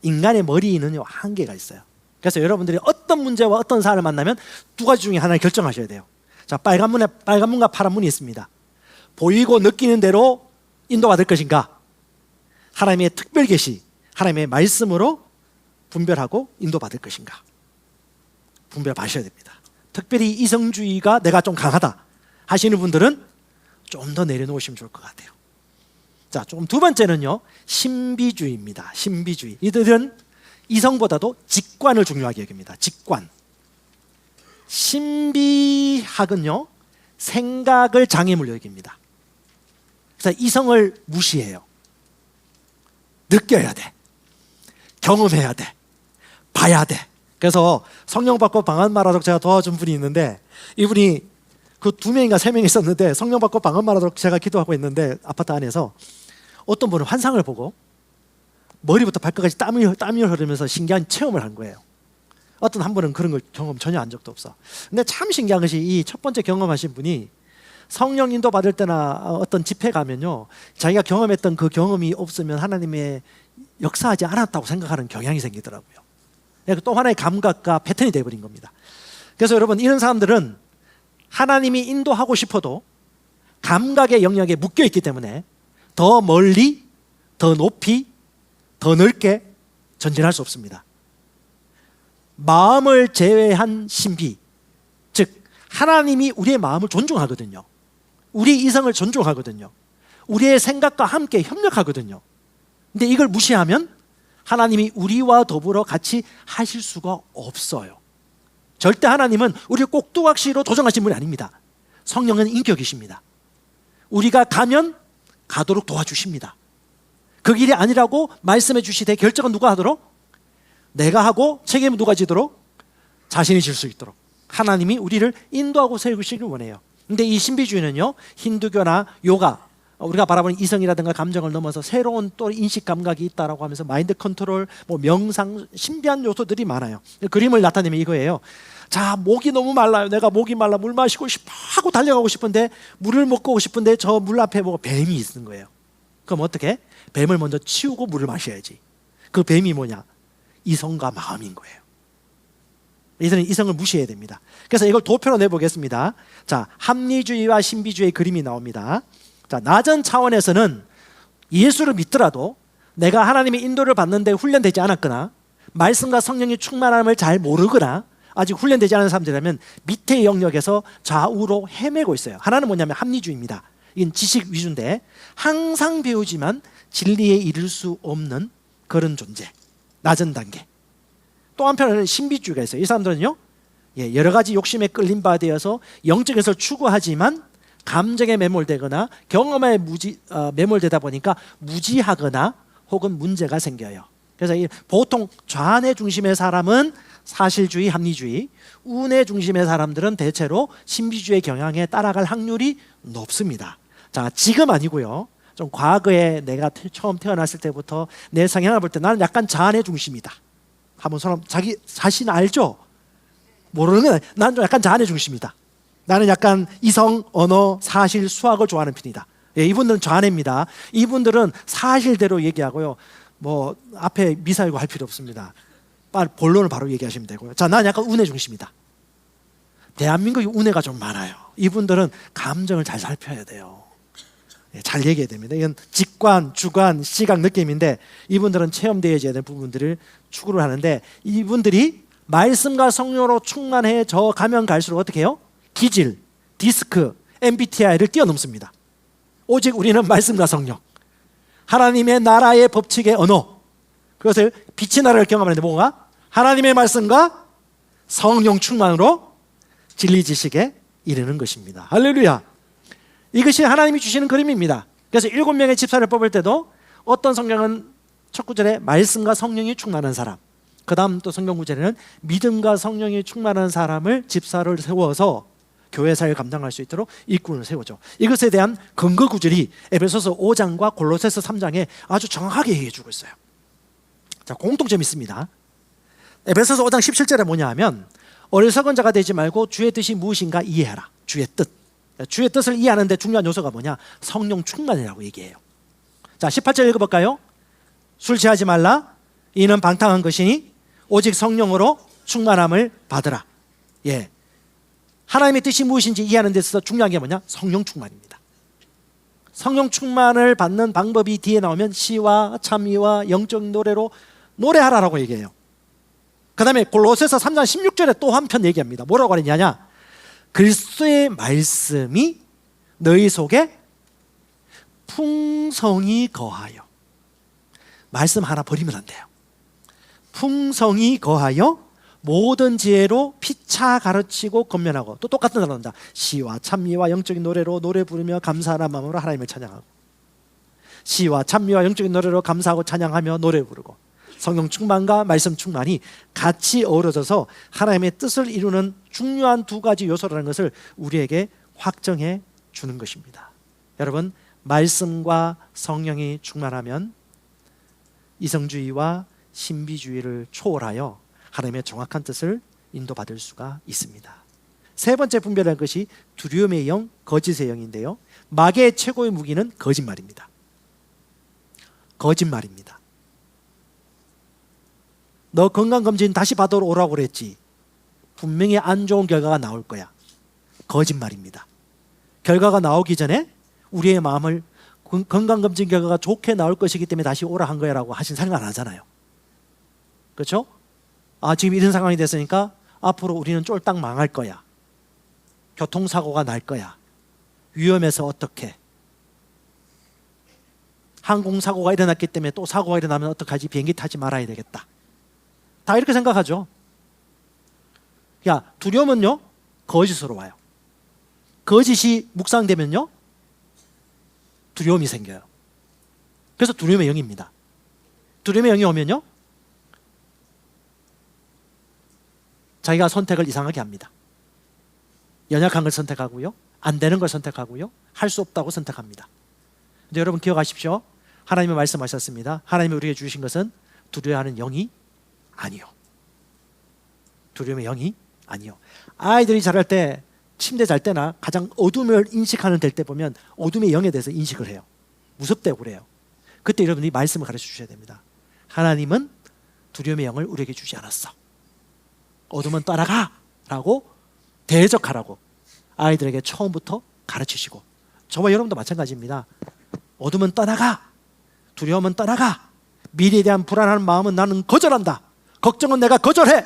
인간의 머리에는요, 한계가 있어요. 그래서 여러분들이 어떤 문제와 어떤 사람을 만나면 두 가지 중에 하나를 결정하셔야 돼요. 자, 빨간 문과 파란 문이 있습니다. 보이고 느끼는 대로 인도받을 것인가, 하나님의 특별 계시, 하나님의 말씀으로 분별하고 인도받을 것인가, 분별하셔야 됩니다. 특별히 이성주의가 내가 좀 강하다 하시는 분들은 좀 더 내려놓으시면 좋을 것 같아요. 자, 조금 두 번째는요, 신비주의입니다. 신비주의. 이들은 이성보다도 직관을 중요하게 여깁니다. 직관. 신비학은요, 생각을 장애물로 여깁니다. 그래서 이성을 무시해요. 느껴야 돼, 경험해야 돼, 봐야 돼. 그래서 성령 받고 방언 말하도록 제가 도와준 분이 있는데, 이분이 그 2명인가 3명 있었는데 성령 받고 방언 말하도록 제가 기도하고 있는데 아파트 안에서 어떤 분은 환상을 보고 머리부터 발끝까지 땀이 흐르면서 신기한 체험을 한 거예요. 어떤 한 분은 그런 걸 경험 전혀 한 적도 없어. 근데 참 신기한 것이, 이 첫 번째 경험하신 분이 성령 인도 받을 때나 어떤 집회 가면요, 자기가 경험했던 그 경험이 없으면 하나님의 역사하지 않았다고 생각하는 경향이 생기더라고요. 또 하나의 감각과 패턴이 되어버린 겁니다. 그래서 여러분, 이런 사람들은 하나님이 인도하고 싶어도 감각의 영역에 묶여있기 때문에 더 멀리, 더 높이, 더 넓게 전진할 수 없습니다. 마음을 제외한 신비, 즉 하나님이 우리의 마음을 존중하거든요. 우리 이성을 존중하거든요. 우리의 생각과 함께 협력하거든요. 근데 이걸 무시하면 하나님이 우리와 더불어 같이 하실 수가 없어요. 절대 하나님은 우리를 꼭두각시로 조정하신 분이 아닙니다. 성령은 인격이십니다. 우리가 가면 가도록 도와주십니다. 그 길이 아니라고 말씀해 주시되 결정은 누가 하도록? 내가 하고 책임은 누가 지도록? 자신이 질 수 있도록 하나님이 우리를 인도하고 세우시길 원해요. 근데 이 신비주의는요, 힌두교나 요가, 우리가 바라보는 이성이라든가 감정을 넘어서 새로운 또 인식 감각이 있다라고 하면서 마인드 컨트롤, 뭐 명상, 신비한 요소들이 많아요. 그림을 나타내면 이거예요. 자, 목이 너무 말라요. 내가 목이 말라 물 마시고 싶어 하고 달려가고 싶은데, 물을 먹고 싶은데 저 물 앞에 뭐 뱀이 있는 거예요. 그럼 어떻게? 뱀을 먼저 치우고 물을 마셔야지. 그 뱀이 뭐냐? 이성과 마음인 거예요. 이들은 이성을 무시해야 됩니다. 그래서 이걸 도표로 내보겠습니다. 자, 합리주의와 신비주의의 그림이 나옵니다. 자, 낮은 차원에서는 예수를 믿더라도 내가 하나님의 인도를 받는데 훈련되지 않았거나 말씀과 성령이 충만함을 잘 모르거나 아직 훈련되지 않은 사람들이라면 밑의 영역에서 좌우로 헤매고 있어요. 하나는 뭐냐면 합리주의입니다. 이건 지식 위주인데 항상 배우지만 진리에 이를 수 없는 그런 존재, 낮은 단계. 또 한편에는 신비주의가 있어요. 이 사람들은요, 여러 가지 욕심에 끌린 바 되어서 영적 것을 추구하지만 감정에 매몰되거나 경험에 매몰되다 보니까 무지하거나 혹은 문제가 생겨요. 그래서 보통 좌뇌 중심의 사람은 사실주의, 합리주의, 우뇌 중심의 사람들은 대체로 신비주의 경향에 따라갈 확률이 높습니다. 자, 지금 아니고요. 좀 과거에 내가 처음 태어났을 때부터 내 성향을 볼 때 나는 약간 좌뇌 중심이다. 한번 사람 자기 자신 알죠? 모르는, 나는 좀 약간 좌뇌 중심이다. 나는 약간 이성, 언어, 사실, 수학을 좋아하는 편이다. 이분들은 좌뇌입니다. 이분들은 사실대로 얘기하고요. 뭐 앞에 미사일고 할 필요 없습니다. 본론을 바로 얘기하시면 되고요. 자, 나는 약간 우뇌 중심이다. 대한민국이 우뇌가 좀 많아요. 이분들은 감정을 잘 살펴야 돼요. 잘 얘기해야 됩니다. 이건 직관, 주관, 시각, 느낌인데 이분들은 체험되어져야 될 부분들을 추구를 하는데 이분들이 말씀과 성령으로 충만해져 가면 갈수록 어떻게 해요? 기질, 디스크, MBTI를 뛰어넘습니다. 오직 우리는 말씀과 성령, 하나님의 나라의 법칙의 언어, 그것을 빛의 나라를 경험하는데 뭐가? 하나님의 말씀과 성령 충만으로 진리 지식에 이르는 것입니다. 할렐루야. 이것이 하나님이 주시는 그림입니다. 그래서 7명의 집사를 뽑을 때도 어떤 성경은 첫 구절에 말씀과 성령이 충만한 사람, 그 다음 또 성경 구절에는 믿음과 성령이 충만한 사람을 집사를 세워서 교회 사역을 감당할 수 있도록 일꾼을 세우죠. 이것에 대한 근거 구절이 에베소서 5장과 골로새서 3장에 아주 정확하게 얘기해 주고 있어요. 자, 공통점이 있습니다. 에베소서 5장 17절에 뭐냐 하면 어리석은 자가 되지 말고 주의 뜻이 무엇인가 이해하라. 주의 뜻. 주의 뜻을 이해하는데 중요한 요소가 뭐냐? 성령 충만이라고 얘기해요. 자, 18절 읽어볼까요? 술 취하지 말라. 이는 방탕한 것이니 오직 성령으로 충만함을 받으라. 예, 하나님의 뜻이 무엇인지 이해하는 데 있어서 중요한 게 뭐냐? 성령 충만입니다. 성령 충만을 받는 방법이 뒤에 나오면 시와 참미와 영적 노래로 노래하라라고 얘기해요. 그 다음에 골로새서 3장 16절에 또 한편 얘기합니다. 뭐라고 하느냐? 그리스도의 말씀이 너희 속에 풍성히 거하여. 말씀 하나 버리면 안 돼요. 풍성히 거하여 모든 지혜로 피차 가르치고 권면하고. 또 똑같은 단어 나온다. 시와 찬미와 영적인 노래로 노래 부르며 감사하는 마음으로 하나님을 찬양하고. 시와 찬미와 영적인 노래로 감사하고 찬양하며 노래 부르고. 성령 충만과 말씀 충만이 같이 어우러져서 하나님의 뜻을 이루는 중요한 두 가지 요소라는 것을 우리에게 확정해 주는 것입니다. 여러분, 말씀과 성령이 충만하면 이성주의와 신비주의를 초월하여 하나님의 정확한 뜻을 인도받을 수가 있습니다. 세 번째 분별할 것이 두려움의 영, 거짓의 영인데요. 마귀의 최고의 무기는 거짓말입니다. 거짓말입니다. 너 건강검진 다시 받으러 오라고 그랬지. 분명히 안 좋은 결과가 나올 거야. 거짓말입니다. 결과가 나오기 전에 우리의 마음을 건강검진 결과가 좋게 나올 것이기 때문에 다시 오라 한 거야 라고 하신 생각 안 하잖아요. 그렇죠? 지금 이런 상황이 됐으니까 앞으로 우리는 쫄딱 망할 거야. 교통사고가 날 거야. 위험해서 어떡해. 항공사고가 일어났기 때문에 또 사고가 일어나면 어떡하지? 비행기 타지 말아야 되겠다. 다 이렇게 생각하죠. 두려움은요, 거짓으로 와요. 거짓이 묵상되면요, 두려움이 생겨요. 그래서 두려움의 영입니다. 두려움의 영이 오면요, 자기가 선택을 이상하게 합니다. 연약한 걸 선택하고요, 안 되는 걸 선택하고요, 할 수 없다고 선택합니다. 근데 여러분 기억하십시오. 하나님이 말씀하셨습니다. 하나님이 우리에게 주신 것은 두려워하는 영이 아니요. 두려움의 영이 아니요. 아이들이 자랄 때, 침대 잘 때나 가장 어둠을 인식하는 될 때 보면 어둠의 영에 대해서 인식을 해요. 무섭다고 그래요. 그때 여러분이 말씀을 가르쳐 주셔야 됩니다. 하나님은 두려움의 영을 우리에게 주지 않았어. 어둠은 떠나가 라고 대적하라고 아이들에게 처음부터 가르치시고, 저와 여러분도 마찬가지입니다. 어둠은 떠나가, 두려움은 떠나가, 미래에 대한 불안한 마음은 나는 거절한다, 걱정은 내가 거절해.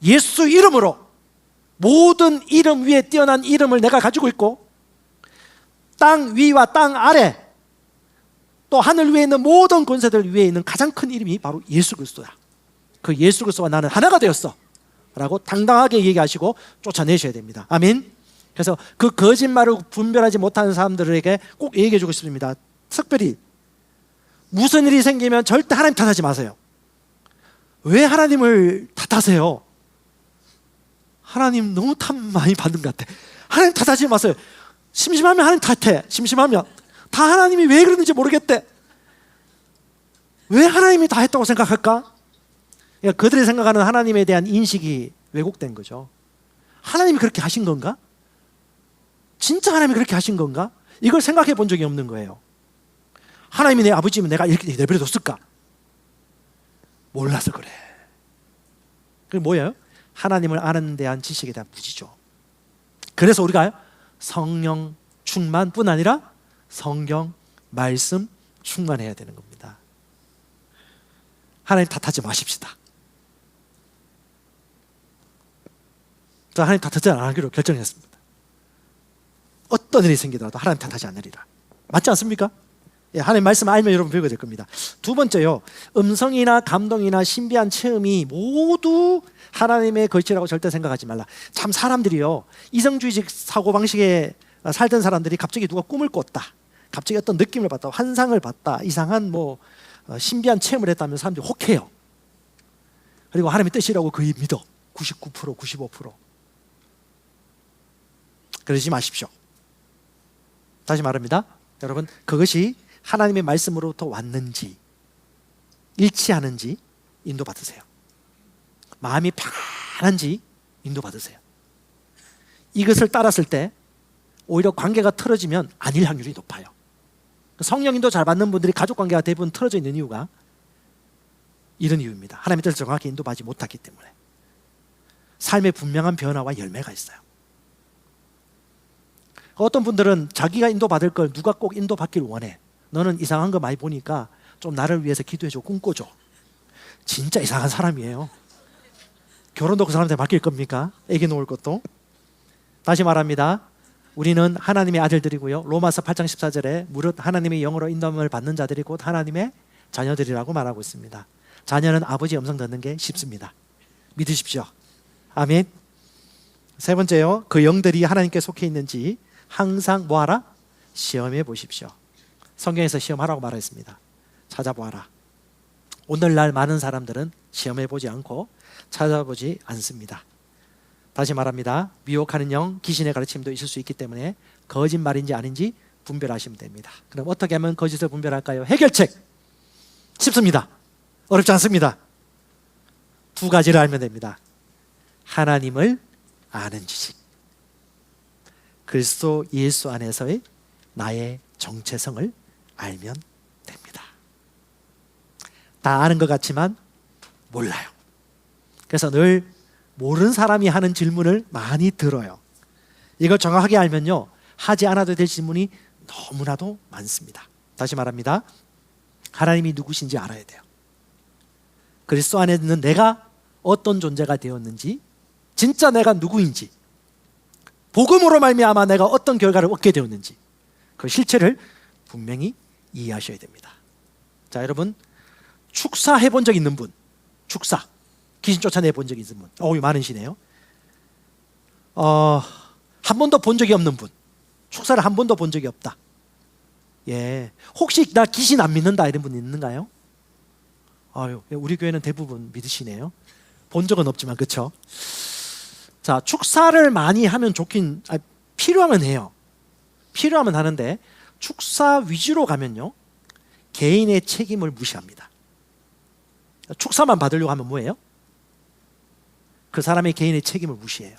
예수 이름으로 모든 이름 위에 뛰어난 이름을 내가 가지고 있고, 땅 위와 땅 아래 또 하늘 위에 있는 모든 권세들 위에 있는 가장 큰 이름이 바로 예수 그리스도야. 그 예수 그리스도와 나는 하나가 되었어 라고 당당하게 얘기하시고 쫓아내셔야 됩니다. 아멘. 그래서 그 거짓말을 분별하지 못하는 사람들에게 꼭 얘기해 주고 싶습니다. 특별히 무슨 일이 생기면 절대 하나님 탓하지 마세요. 왜 하나님을 탓하세요? 하나님 너무 탓 많이 받는 것 같아. 하나님 탓하지 마세요. 심심하면 하나님 탓해. 심심하면 다 하나님이 왜 그러는지 모르겠대. 왜 하나님이 다 했다고 생각할까? 그러니까 그들이 생각하는 하나님에 대한 인식이 왜곡된 거죠. 하나님이 그렇게 하신 건가? 진짜 하나님이 그렇게 하신 건가? 이걸 생각해 본 적이 없는 거예요. 하나님이 내 아버지면 내가 이렇게 내버려뒀을까? 몰라서 그래. 그게 뭐예요? 하나님을 아는 대한 지식에 대한 무지죠. 그래서 우리가 성령 충만뿐 아니라 성경 말씀 충만해야 되는 겁니다. 하나님 탓하지 마십시다. 저 하나님 탓하지 않기로 결정했습니다. 어떤 일이 생기더라도 하나님 탓하지 않으리라. 맞지 않습니까? 예, 하나님 말씀 알면 여러분 배우게 될 겁니다. 두 번째요, 음성이나 감동이나 신비한 체험이 모두 하나님의 것이라고 절대 생각하지 말라. 참 사람들이요, 이성주의적 사고방식에 살던 사람들이 갑자기 누가 꿈을 꿨다, 갑자기 어떤 느낌을 받다, 환상을 봤다, 이상한 신비한 체험을 했다면 사람들이 혹해요. 그리고 하나님의 뜻이라고 거의 믿어. 99%, 95%. 그러지 마십시오. 다시 말합니다. 여러분, 그것이 하나님의 말씀으로부터 왔는지 일치하는지 인도받으세요. 마음이 편한지 인도받으세요. 이것을 따랐을 때 오히려 관계가 틀어지면 아닐 확률이 높아요. 성령 인도 잘 받는 분들이 가족관계가 대부분 틀어져 있는 이유가 이런 이유입니다. 하나님의 뜻을 정확히 인도받지 못했기 때문에. 삶의 분명한 변화와 열매가 있어요. 어떤 분들은 자기가 인도받을 걸 누가 꼭 인도받기를 원해. 너는 이상한 거 많이 보니까 좀 나를 위해서 기도해줘, 꿈꿔줘. 진짜 이상한 사람이에요. 결혼도 그 사람한테 맡길 겁니까? 애기 놓을 것도. 다시 말합니다. 우리는 하나님의 아들들이고요, 로마서 8장 14절에 무릇 하나님의 영으로 인도함을 받는 자들이 곧 하나님의 자녀들이라고 말하고 있습니다. 자녀는 아버지의 음성 듣는 게 쉽습니다. 믿으십시오. 아멘. 세 번째요, 그 영들이 하나님께 속해 있는지 항상 뭐하라? 시험해 보십시오. 성경에서 시험하라고 말했습니다. 찾아보아라. 오늘날 많은 사람들은 시험해 보지 않고 찾아보지 않습니다. 다시 말합니다. 미혹하는 영, 귀신의 가르침도 있을 수 있기 때문에 거짓말인지 아닌지 분별하시면 됩니다. 그럼 어떻게 하면 거짓을 분별할까요? 해결책 쉽습니다. 어렵지 않습니다. 두 가지를 알면 됩니다. 하나님을 아는 지식, 그리스도 예수 안에서의 나의 정체성을 알면 됩니다. 다 아는 것 같지만 몰라요. 그래서 늘 모르는 사람이 하는 질문을 많이 들어요. 이걸 정확하게 알면요, 하지 않아도 될 질문이 너무나도 많습니다. 다시 말합니다. 하나님이 누구신지 알아야 돼요. 그리스도 안에 있는 내가 어떤 존재가 되었는지, 진짜 내가 누구인지, 복음으로 말미암아 내가 어떤 결과를 얻게 되었는지 그 실체를 분명히 이해하셔야 됩니다. 자, 여러분, 축사해 본 적 있는 분, 축사 귀신 쫓아내 본 적 있는 분, 많으시네요. 한 번도 본 적이 없는 분, 축사를 한 번도 본 적이 없다. 예, 혹시 나 귀신 안 믿는다 이런 분 있는가요? 우리 교회는 대부분 믿으시네요. 본 적은 없지만, 그렇죠? 자, 축사를 많이 하면 필요하면 해요. 필요하면 하는데 축사 위주로 가면요, 개인의 책임을 무시합니다. 축사만 받으려고 하면 뭐예요? 그 사람의 개인의 책임을 무시해요.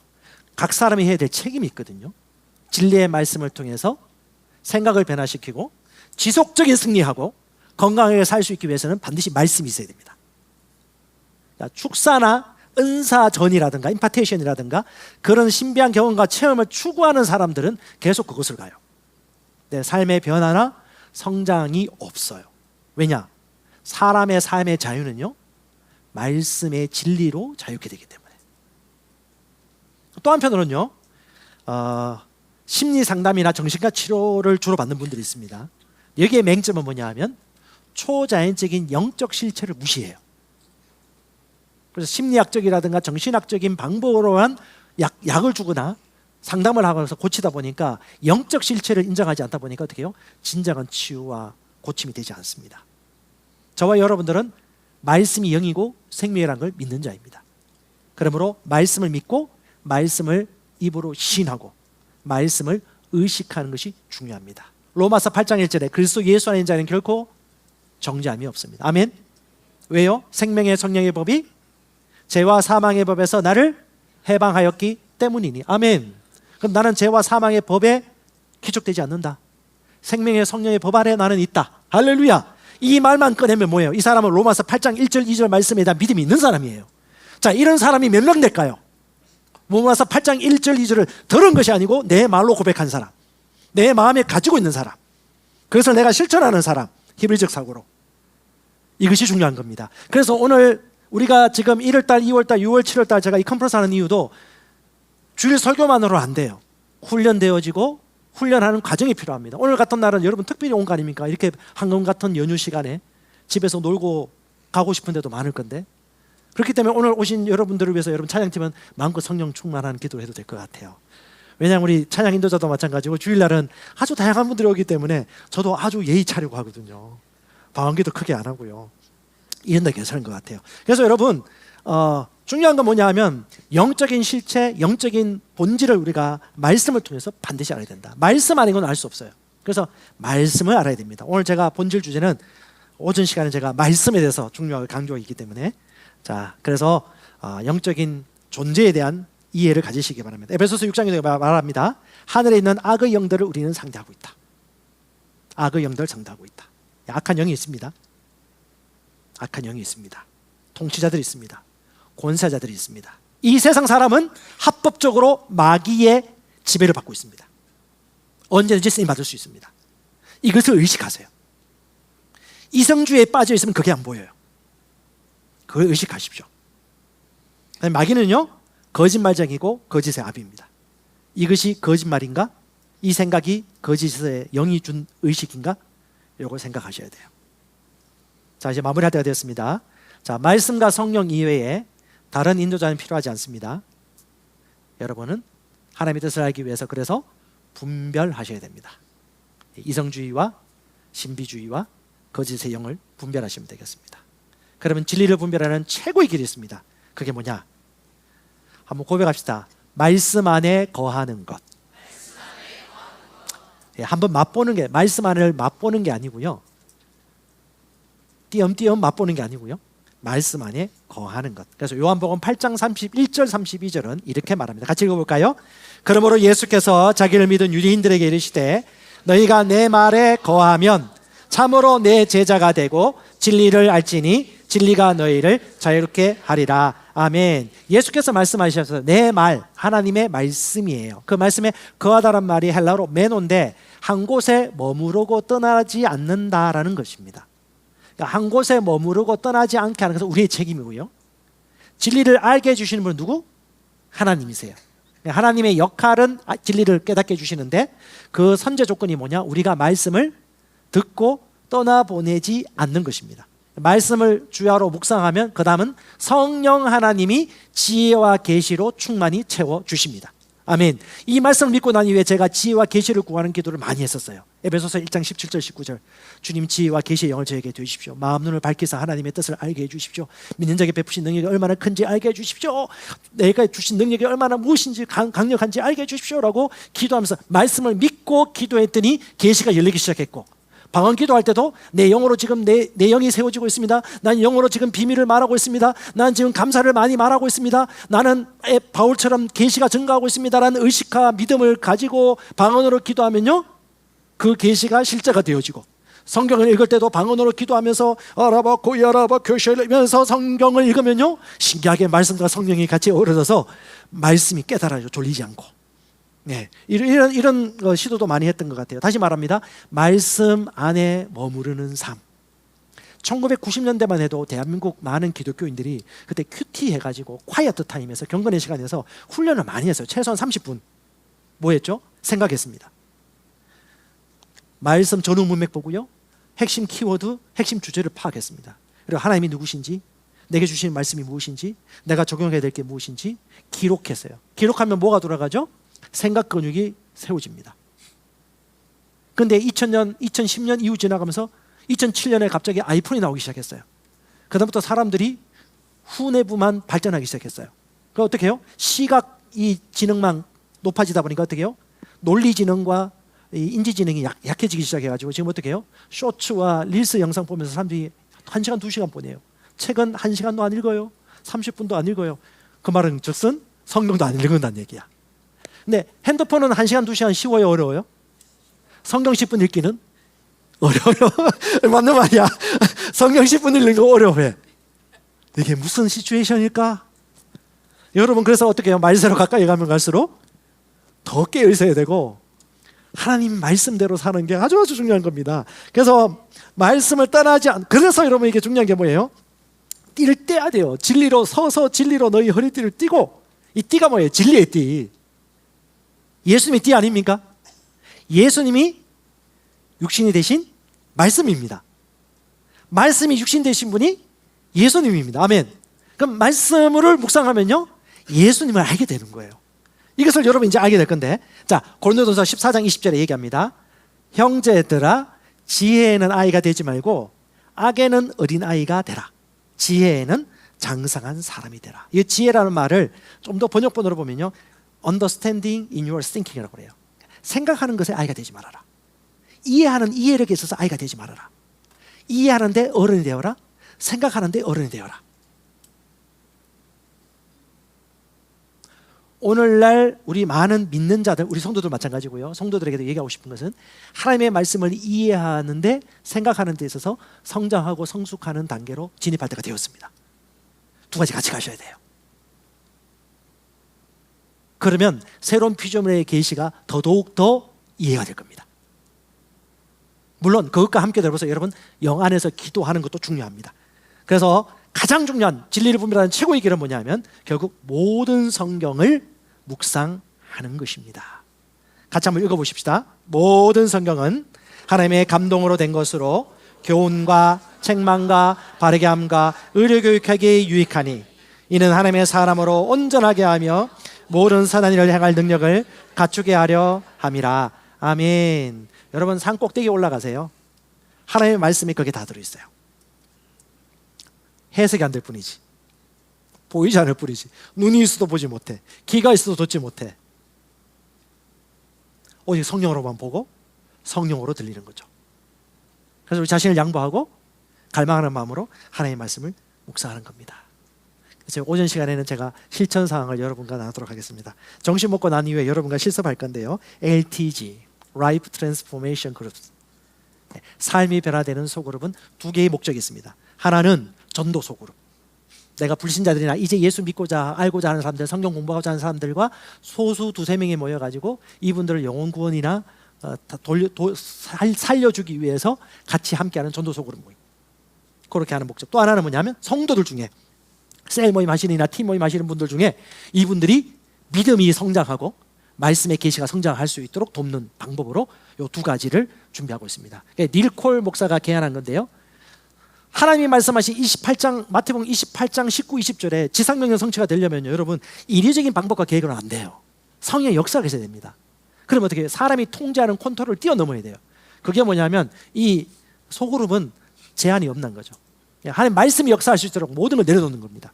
각 사람이 해야 될 책임이 있거든요. 진리의 말씀을 통해서 생각을 변화시키고 지속적인 승리하고 건강하게 살 수 있기 위해서는 반드시 말씀이 있어야 됩니다. 축사나 은사전이라든가 임파테이션이라든가 그런 신비한 경험과 체험을 추구하는 사람들은 계속 그것을 가요. 내 삶의 변화나 성장이 없어요. 왜냐? 사람의 삶의 자유는요, 말씀의 진리로 자유케 되기 때문에. 또 한편으로는요, 심리 상담이나 정신과 치료를 주로 받는 분들이 있습니다. 여기에 맹점은 뭐냐 하면 초자연적인 영적 실체를 무시해요. 그래서 심리학적이라든가 정신학적인 방법으로만 약을 주거나 상담을 하면서 고치다 보니까 영적 실체를 인정하지 않다 보니까 어떻게 해요? 진정한 치유와 고침이 되지 않습니다. 저와 여러분들은 말씀이 영이고 생명이라는 걸 믿는 자입니다. 그러므로 말씀을 믿고 말씀을 입으로 시인하고 말씀을 의식하는 것이 중요합니다. 로마서 8장 1절에 그리스도 예수 안에 있는 자는 결코 정죄함이 없습니다. 아멘. 왜요? 생명의 성령의 법이 죄와 사망의 법에서 나를 해방하였기 때문이니. 아멘. 그럼 나는 죄와 사망의 법에 기족되지 않는다. 생명의 성령의 법 아래 나는 있다. 할렐루야. 이 말만 꺼내면 뭐예요? 이 사람은 로마서 8장 1절 2절 말씀에 대한 믿음이 있는 사람이에요. 자, 이런 사람이 몇 명 될까요? 로마서 8장 1절 2절을 들은 것이 아니고 내 말로 고백한 사람, 내 마음에 가지고 있는 사람, 그것을 내가 실천하는 사람, 히브리적 사고로. 이것이 중요한 겁니다. 그래서 오늘 우리가 지금 1월달, 2월달, 6월, 7월달 제가 이 컨퍼런스 하는 이유도 주일 설교만으로 안 돼요. 훈련되어지고 훈련하는 과정이 필요합니다. 오늘 같은 날은 여러분 특별히 온 거 아닙니까? 이렇게 황금 같은 연휴 시간에 집에서 놀고 가고 싶은 데도 많을 건데, 그렇기 때문에 오늘 오신 여러분들을 위해서 여러분 찬양팀은 마음껏 성령 충만한 기도를 해도 될 것 같아요. 왜냐하면 우리 찬양 인도자도 마찬가지고 주일날은 아주 다양한 분들이 오기 때문에 저도 아주 예의 차리고 하거든요. 방언기도 크게 안 하고요. 이런 데 괜찮은 것 같아요. 그래서 여러분, 중요한 건 뭐냐 하면 영적인 실체, 영적인 본질을 우리가 말씀을 통해서 반드시 알아야 된다. 말씀 아닌 건 알 수 없어요. 그래서 말씀을 알아야 됩니다. 오늘 제가 본질 주제는 오전 시간에 제가 말씀에 대해서 중요하게 강조하고 있기 때문에, 자, 그래서 영적인 존재에 대한 이해를 가지시기 바랍니다. 에베소서 6장에 말합니다. 하늘에 있는 악의 영들을 우리는 상대하고 있다. 악의 영들을 상대하고 있다. 악한 영이 있습니다. 악한 영이 있습니다. 통치자들이 있습니다. 권세자들이 있습니다. 이 세상 사람은 합법적으로 마귀의 지배를 받고 있습니다. 언제든지 쓰임 받을 수 있습니다. 이것을 의식하세요. 이성주의에 빠져 있으면 그게 안 보여요. 그걸 의식하십시오. 마귀는요, 거짓말쟁이고 거짓의 아비입니다. 이것이 거짓말인가? 이 생각이 거짓의 영이 준 의식인가? 이걸 생각하셔야 돼요. 자, 이제 마무리할 때가 되었습니다. 자, 말씀과 성령 이외에 다른 인도자는 필요하지 않습니다. 여러분은 하나님의 뜻을 알기 위해서 그래서 분별하셔야 됩니다. 이성주의와 신비주의와 거짓의 영을 분별하시면 되겠습니다. 그러면 진리를 분별하는 최고의 길이 있습니다. 그게 뭐냐? 한번 고백합시다. 말씀 안에 거하는 것. 한번 맛보는 게, 말씀 안을 맛보는 게 아니고요, 띄엄띄엄 맛보는 게 아니고요, 말씀 안에 거하는 것. 그래서 요한복음 8장 31절 32절은 이렇게 말합니다. 같이 읽어볼까요? 그러므로 예수께서 자기를 믿은 유대인들에게 이르시되 너희가 내 말에 거하면 참으로 내 제자가 되고 진리를 알지니 진리가 너희를 자유롭게 하리라. 아멘. 예수께서 말씀하셔서 내 말, 하나님의 말씀이에요. 그 말씀에 거하다란 말이 헬라어로 메노인데 한 곳에 머무르고 떠나지 않는다라는 것입니다. 그러니까 한 곳에 머무르고 떠나지 않게 하는 것은 우리의 책임이고요, 진리를 알게 해주시는 분은 누구? 하나님이세요. 하나님의 역할은 진리를 깨닫게 해주시는데 그 선제 조건이 뭐냐? 우리가 말씀을 듣고 떠나보내지 않는 것입니다. 말씀을 주야로 묵상하면 그 다음은 성령 하나님이 지혜와 계시로 충만히 채워주십니다. 아멘. 이 말씀을 믿고 난 이후에 제가 지혜와 계시를 구하는 기도를 많이 했었어요. 에베소서 1장 17절 19절 주님 지혜와 계시의 영을 저에게 주십시오. 마음 눈을 밝히사 하나님의 뜻을 알게 해주십시오. 믿는 자에게 베푸신 능력이 얼마나 큰지 알게 해주십시오. 내가 주신 능력이 얼마나 무엇인지 강력한지 알게 해주십시오 라고 기도하면서 말씀을 믿고 기도했더니 계시가 열리기 시작했고, 방언 기도할 때도 내 영으로 지금 내 영이 세워지고 있습니다. 난 영으로 지금 비밀을 말하고 있습니다. 난 지금 감사를 많이 말하고 있습니다. 나는 바울처럼 계시가 증가하고 있습니다라는 의식과 믿음을 가지고 방언으로 기도하면요, 그 계시가 실제가 되어지고, 성경을 읽을 때도 방언으로 기도하면서 아라바코 야라바 교시면서 성경을 읽으면요, 신기하게 말씀과 성령이 같이 어우러져서 말씀이 깨달아요. 졸리지 않고. 네, 이런 시도도 많이 했던 것 같아요. 다시 말합니다. 말씀 안에 머무르는 삶. 1990년대만 해도 대한민국 많은 기독교인들이 그때 큐티 해가지고 콰이어트 타임에서 경건의 시간에서 훈련을 많이 했어요. 최소한 30분. 뭐 했죠? 생각했습니다. 말씀 전후 문맥 보고요, 핵심 키워드, 핵심 주제를 파악했습니다. 그리고 하나님이 누구신지, 내게 주신 말씀이 무엇인지, 내가 적용해야 될 게 무엇인지 기록했어요. 기록하면 뭐가 돌아가죠? 생각 근육이 세워집니다. 그런데 2000년, 2010년 이후 지나가면서 2007년에 갑자기 아이폰이 나오기 시작했어요. 그다음부터 사람들이 후뇌부만 발전하기 시작했어요. 그럼 어떻게 해요? 시각 이 지능만 높아지다 보니까 어떻게 해요? 논리지능과 인지지능이 약해지기 시작해가지고 지금 어떻게 해요? 쇼츠와 릴스 영상 보면서 사람들이 1시간, 2시간 보내요. 책은 1시간도 안 읽어요. 30분도 안 읽어요. 그 말은 즉슨 성경도 안 읽는다는 얘기야. 근데 핸드폰은 1시간, 2시간 쉬워요, 어려워요? 성경 10분 읽기는 어려워요. 맞는 말이야. 성경 10분 읽는 거 어려워해. 이게 무슨 시츄에이션일까? 여러분, 그래서 어떻게 해요? 말세로 가까이 가면 갈수록 더 깨어 있어야 되고 하나님 말씀대로 사는 게 아주 중요한 겁니다. 그래서 말씀을 떠나지 그래서 여러분, 이게 중요한 게 뭐예요? 띠를 떼야 돼요. 진리로 서서 진리로 너희 허리띠를 띠고, 이 띠가 뭐예요? 진리의 띠. 예수님의 띠 아닙니까? 예수님이 육신이 되신 말씀입니다. 말씀이 육신 되신 분이 예수님입니다. 아멘. 그럼 말씀을 묵상하면요, 예수님을 알게 되는 거예요. 이것을 여러분 이제 알게 될 건데, 자, 고린도전서 14장 20절에 얘기합니다. 형제들아, 지혜에는 아이가 되지 말고 악에는 어린 아이가 되라. 지혜에는 장성한 사람이 되라. 이 지혜라는 말을 좀 더 번역본으로 보면요, understanding in your thinking이라고 그래요. 생각하는 것에 아이가 되지 말아라. 이해하는 이해력에 있어서 아이가 되지 말아라. 이해하는데 어른이 되어라. 생각하는데 어른이 되어라. 오늘날 우리 많은 믿는 자들, 우리 성도들 마찬가지고요, 성도들에게도 얘기하고 싶은 것은 하나님의 말씀을 이해하는데 생각하는 데 있어서 성장하고 성숙하는 단계로 진입할 때가 되었습니다. 두 가지 같이 가셔야 돼요. 그러면 새로운 피조물의 계시가 더더욱 더 이해가 될 겁니다. 물론 그것과 함께 더불어서 여러분, 영 안에서 기도하는 것도 중요합니다. 그래서 가장 중요한 진리를 분별하는 최고의 길은 뭐냐면 결국 모든 성경을 묵상하는 것입니다. 같이 한번 읽어보십시다. 모든 성경은 하나님의 감동으로 된 것으로 교훈과 책망과 바르게 함과 의료교육하기에 유익하니 이는 하나님의 사람으로 온전하게 하며 모든 선한 일을 행할 능력을 갖추게 하려 함이라. 아멘. 여러분, 산 꼭대기에 올라가세요. 하나님의 말씀이 거기에 다 들어있어요. 해석이 안 될 뿐이지, 보이지 않을 뿐이지, 눈이 있어도 보지 못해, 귀가 있어도 듣지 못해. 오직 성령으로만 보고 성령으로 들리는 거죠. 그래서 우리 자신을 양보하고 갈망하는 마음으로 하나님의 말씀을 묵상하는 겁니다. 그래서 오전 시간에는 제가 실천 사항을 여러분과 나누도록 하겠습니다. 점심 먹고 난 이후에 여러분과 실습할 건데요, LTG, Life Transformation Groups, 삶이 변화되는 소그룹은 두 개의 목적이 있습니다. 하나는 전도 소그룹, 내가 불신자들이나 이제 예수 믿고자 알고자 하는 사람들, 성경 공부하고자 하는 사람들과 소수 두세 명이 모여가지고 이분들을 영혼 구원이나 살려주기 위해서 같이 함께하는 전도 소그룹 모임, 그렇게 하는 목적. 또 하나는 뭐냐면 성도들 중에 셀 모임 하시는 이나 팀 모임 하시는 분들 중에 이분들이 믿음이 성장하고 말씀의 계시가 성장할 수 있도록 돕는 방법으로 이 두 가지를 준비하고 있습니다. 닐콜 목사가 개안한 건데요. 하나님이 말씀하신 28장 마태복음 28장 19, 20절에 지상명령 성취가 되려면요, 여러분 인위적인 방법과 계획은 안 돼요. 성령의 역사가 있어야 됩니다. 그럼 어떻게 해요? 사람이 통제하는 컨트롤을 뛰어넘어야 돼요. 그게 뭐냐면 이 소그룹은 제한이 없는 거죠. 하나님 말씀이 역사할 수 있도록 모든 걸 내려놓는 겁니다.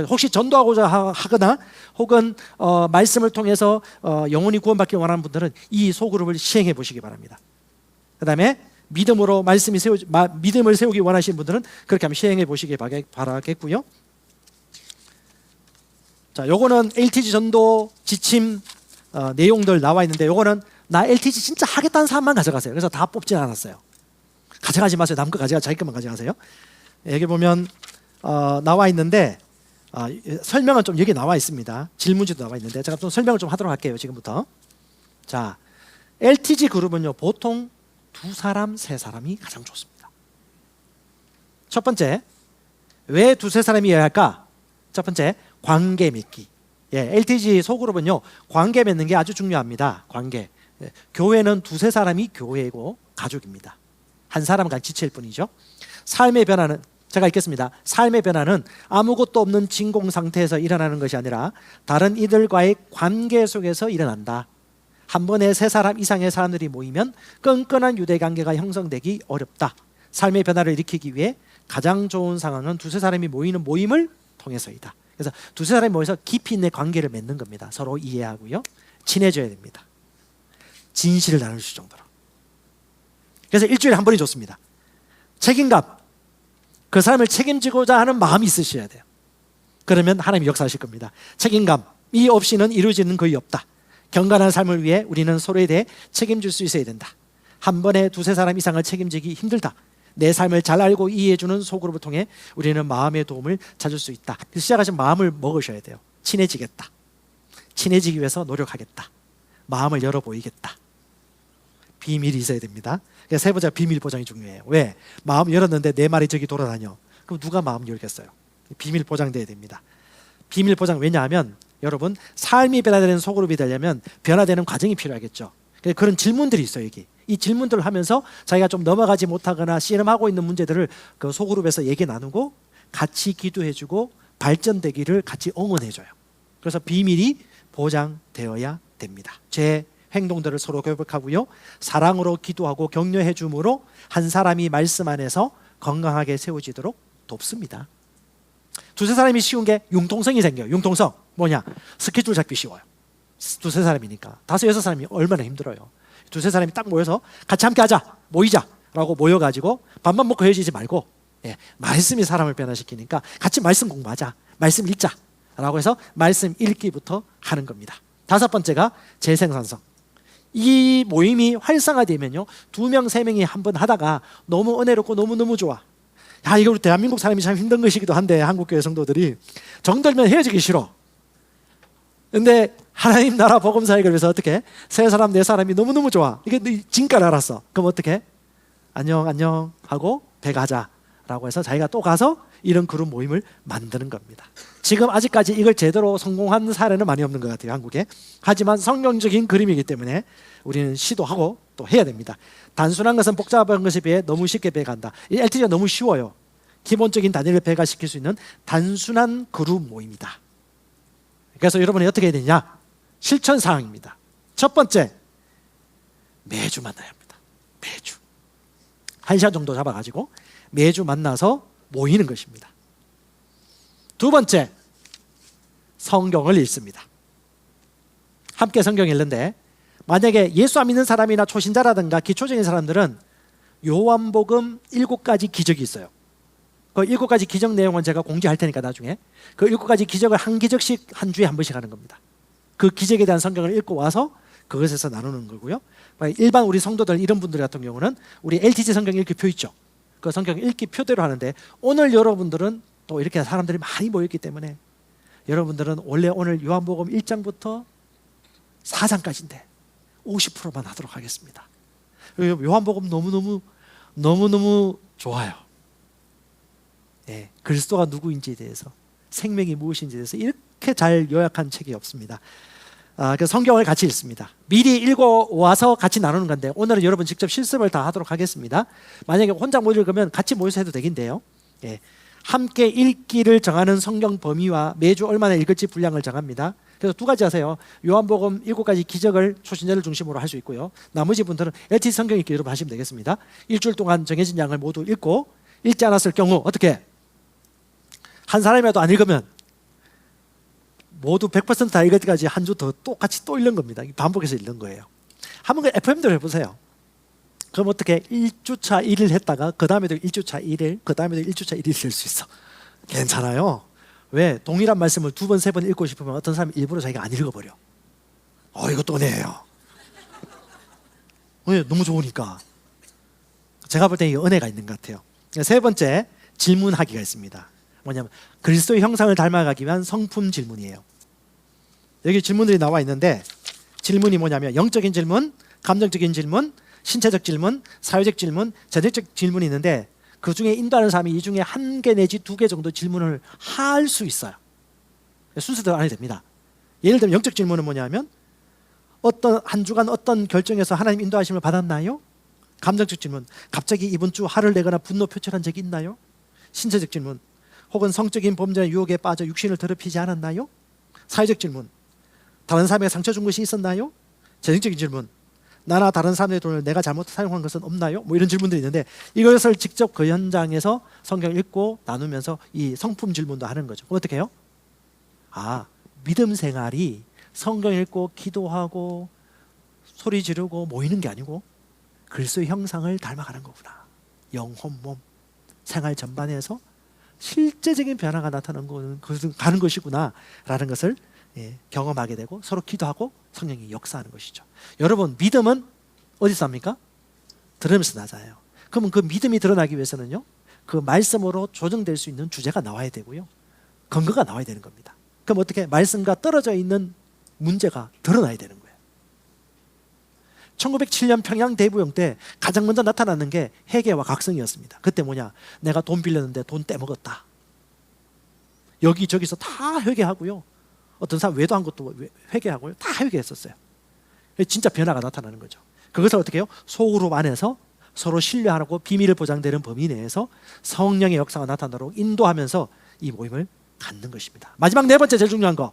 혹시 전도하고자 하거나 혹은 말씀을 통해서 영혼이 구원받기 원하는 분들은 이 소그룹을 시행해 보시기 바랍니다. 그 다음에 믿음으로 믿음을 세우기 원하시는 분들은 그렇게 한번 시행해 보시기 바라겠고요. 자, 요거는 LTG 전도 지침 내용들 나와 있는데, 요거는 나 LTG 진짜 하겠다는 사람만 가져가세요. 그래서 다 뽑진 않았어요. 가져가지 마세요. 남 거 자기 것만 가져가세요. 여기 보면 나와 있는데 설명은 좀 여기 나와 있습니다. 질문지도 나와 있는데 제가 좀 설명을 좀 하도록 할게요. 지금부터. 자, LTG 그룹은요, 보통 2사람, 3사람이 가장 좋습니다. 첫 번째, 왜 2-3사람이어야 할까? 첫 번째, 관계 맺기. LTG 소그룹은요, 관계 맺는 게 아주 중요합니다. 관계. 교회는 2-3사람이 교회고 가족입니다. 한 사람과 지체일 뿐이죠. 삶의 변화는, 제가 읽겠습니다. 삶의 변화는 아무것도 없는 진공 상태에서 일어나는 것이 아니라 다른 이들과의 관계 속에서 일어난다. 한 번에 3사람 이상의 사람들이 모이면 끈끈한 유대관계가 형성되기 어렵다. 삶의 변화를 일으키기 위해 가장 좋은 상황은 2-3사람이 모이는 모임을 통해서이다. 그래서 2-3사람이 모여서 깊이 있는 관계를 맺는 겁니다. 서로 이해하고요, 친해져야 됩니다. 진실을 나눌 수 정도로. 그래서 일주일에 한 번이 좋습니다. 책임감, 그 사람을 책임지고자 하는 마음이 있으셔야 돼요. 그러면 하나님이 역사하실 겁니다. 책임감이 없이는 이루어지는 거의 없다. 경건한 삶을 위해 우리는 서로에 대해 책임질 수 있어야 된다. 한 번에 2-3사람 이상을 책임지기 힘들다. 내 삶을 잘 알고 이해해주는 소그룹을 통해 우리는 마음의 도움을 찾을 수 있다. 시작하신 마음을 먹으셔야 돼요. 친해지겠다. 친해지기 위해서 노력하겠다. 마음을 열어 보이겠다. 비밀이 있어야 됩니다. 세 번째, 비밀 보장이 중요해요. 왜? 마음 열었는데 내 말이 저기 돌아다녀. 그럼 누가 마음 열겠어요? 비밀 보장돼야 됩니다. 비밀 보장, 왜냐하면 여러분, 삶이 변화되는 소그룹이 되려면 변화되는 과정이 필요하겠죠. 그런 질문들이 있어요. 여기 이 질문들을 하면서 자기가 좀 넘어가지 못하거나 씨름하고 있는 문제들을 그 소그룹에서 얘기 나누고 같이 기도해주고 발전되기를 같이 응원해줘요. 그래서 비밀이 보장되어야 됩니다. 제 행동들을 서로 교복하고요, 사랑으로 기도하고 격려해 줌으로 한 사람이 말씀 안에서 건강하게 세워지도록 돕습니다. 2-3사람이 쉬운 게 융통성이 생겨요. 융통성 뭐냐? 스케줄 잡기 쉬워요. 2-3사람이니까. 5-6사람이 얼마나 힘들어요. 2-3사람이 딱 모여서 같이 함께 하자, 모이자 라고 모여가지고 밥만 먹고 헤어지지 말고, 말씀이 사람을 변화시키니까 같이 말씀 공부하자, 말씀 읽자 라고 해서 말씀 읽기부터 하는 겁니다. 5번째가 재생산성. 이 모임이 활성화되면요, 2명, 3명이 한번 하다가 너무 은혜롭고 너무너무 좋아. 야, 이거 우리 대한민국 사람이 참 힘든 것이기도 한데, 한국교회 성도들이 정들면 헤어지기 싫어. 근데 하나님 나라 복음사역을 위해서 어떻게 3사람, 4사람이 너무너무 좋아. 이게 진가를 알았어. 그럼 어떻게? 안녕 안녕 하고 배가자 라고 해서 자기가 또 가서 이런 그룹 모임을 만드는 겁니다. 지금 아직까지 이걸 제대로 성공한 사례는 많이 없는 것 같아요, 한국에. 하지만 성경적인 그림이기 때문에 우리는 시도하고 또 해야 됩니다. 단순한 것은 복잡한 것에 비해 너무 쉽게 배가한다. 이 LTG가 너무 쉬워요. 기본적인 단위를 배가시킬 수 있는 단순한 그룹 모임이다. 그래서 여러분이 어떻게 해야 되냐? 실천사항입니다. 첫 번째, 매주 만나야 합니다. 매주 1시간 정도 잡아가지고 매주 만나서 모이는 것입니다. 2번째, 성경을 읽습니다. 함께 성경 읽는데, 만약에 예수 안 믿는 사람이나 초신자라든가 기초적인 사람들은 요한복음 7가지 기적이 있어요. 그 7가지 기적 내용은 제가 공지할 테니까 나중에 그 7가지 기적을 한 기적씩 한 주에 한 번씩 하는 겁니다. 그 기적에 대한 성경을 읽고 와서 그것에서 나누는 거고요. 일반 우리 성도들 이런 분들 같은 경우는 우리 LTG 성경 읽기 표 있죠. 그 성경 읽기 표대로 하는데, 오늘 여러분들은 또 이렇게 사람들이 많이 모였기 때문에 여러분들은 원래 오늘 요한복음 1장부터 4장까지인데 50%만 하도록 하겠습니다. 요한복음 너무너무 좋아요. 그리스도가 누구인지에 대해서 생명이 무엇인지에 대해서 이렇게 잘 요약한 책이 없습니다. 그래서 성경을 같이 읽습니다. 미리 읽어와서 같이 나누는 건데 오늘은 여러분 직접 실습을 다 하도록 하겠습니다. 만약에 혼자 못 읽으면 같이 모여서 해도 되긴데요. 예. 함께 읽기를 정하는 성경 범위와 매주 얼마나 읽을지 분량을 정합니다. 그래서 두 가지 하세요. 요한복음 7가지 기적을 초신자를 중심으로 할 수 있고요. 나머지 분들은 LTC 성경 읽기 여러분 하시면 되겠습니다. 일주일 동안 정해진 양을 모두 읽고 읽지 않았을 경우 어떻게? 한 사람이라도 안 읽으면 모두 100%다 읽을 때까지 한 주 더 똑같이 또 읽는 겁니다. 반복해서 읽는 거예요. 한번 FM대로 해보세요. 그럼 어떻게 1주차 1일 했다가 그 다음에도 1주차 1일, 그 다음에도 1주차 1일 될 수 있어. 괜찮아요. 왜? 동일한 말씀을 2번, 3번 읽고 싶으면 어떤 사람이 일부러 자기가 안 읽어버려. 이거 또 내요. 왜? 너무 좋으니까. 제가 볼 때 이 은혜가 있는 것 같아요. 세 번째, 질문하기가 있습니다. 뭐냐면 그리스도의 형상을 닮아가기 위한 성품 질문이에요. 여기 질문들이 나와 있는데 질문이 뭐냐면 영적인 질문, 감정적인 질문, 신체적 질문, 사회적 질문, 재정적 질문이 있는데 그 중에 인도하는 사람이 이 중에 1개 내지 2개 정도 질문을 할 수 있어요. 순서대로 안 해도 됩니다. 예를 들면 영적 질문은 뭐냐면 한 주간 어떤 결정에서 하나님 인도하심을 받았나요? 감정적 질문, 갑자기 이번 주 화를 내거나 분노 표출한 적이 있나요? 신체적 질문, 혹은 성적인 범죄나 유혹에 빠져 육신을 더럽히지 않았나요? 사회적 질문, 다른 사람에게 상처 준 것이 있었나요? 재정적인 질문, 나나 다른 사람의 돈을 내가 잘못 사용한 것은 없나요? 이런 질문들이 있는데 이것을 직접 그 현장에서 성경을 읽고 나누면서 이 성품 질문도 하는 거죠. 그럼 어떻게 해요? 믿음 생활이 성경 읽고 기도하고 소리 지르고 모이는 게 아니고 그리스도의 형상을 닮아가는 거구나. 영혼, 몸, 생활 전반에서 실제적인 변화가 나타나는 가는 것이구나 라는 것을 경험하게 되고 서로 기도하고 성령이 역사하는 것이죠. 여러분 믿음은 어디서 납니까? 들으면서 나잖아요. 그러면 그 믿음이 드러나기 위해서는요 그 말씀으로 조정될 수 있는 주제가 나와야 되고요 근거가 나와야 되는 겁니다. 그럼 어떻게? 말씀과 떨어져 있는 문제가 드러나야 되는 거예요. 1907년 평양 대부영 때 가장 먼저 나타나는 게 회개와 각성이었습니다. 그때 뭐냐? 내가 돈 빌렸는데 돈 떼먹었다. 여기저기서 다 회개하고요. 어떤 사람 외도한 것도 회개하고요. 다 회개했었어요. 진짜 변화가 나타나는 거죠. 그것을 어떻게 해요? 소그룹 안에서 서로 신뢰하고 비밀을 보장되는 범위 내에서 성령의 역사가 나타나도록 인도하면서 이 모임을 갖는 것입니다. 마지막 네 번째 제일 중요한 거,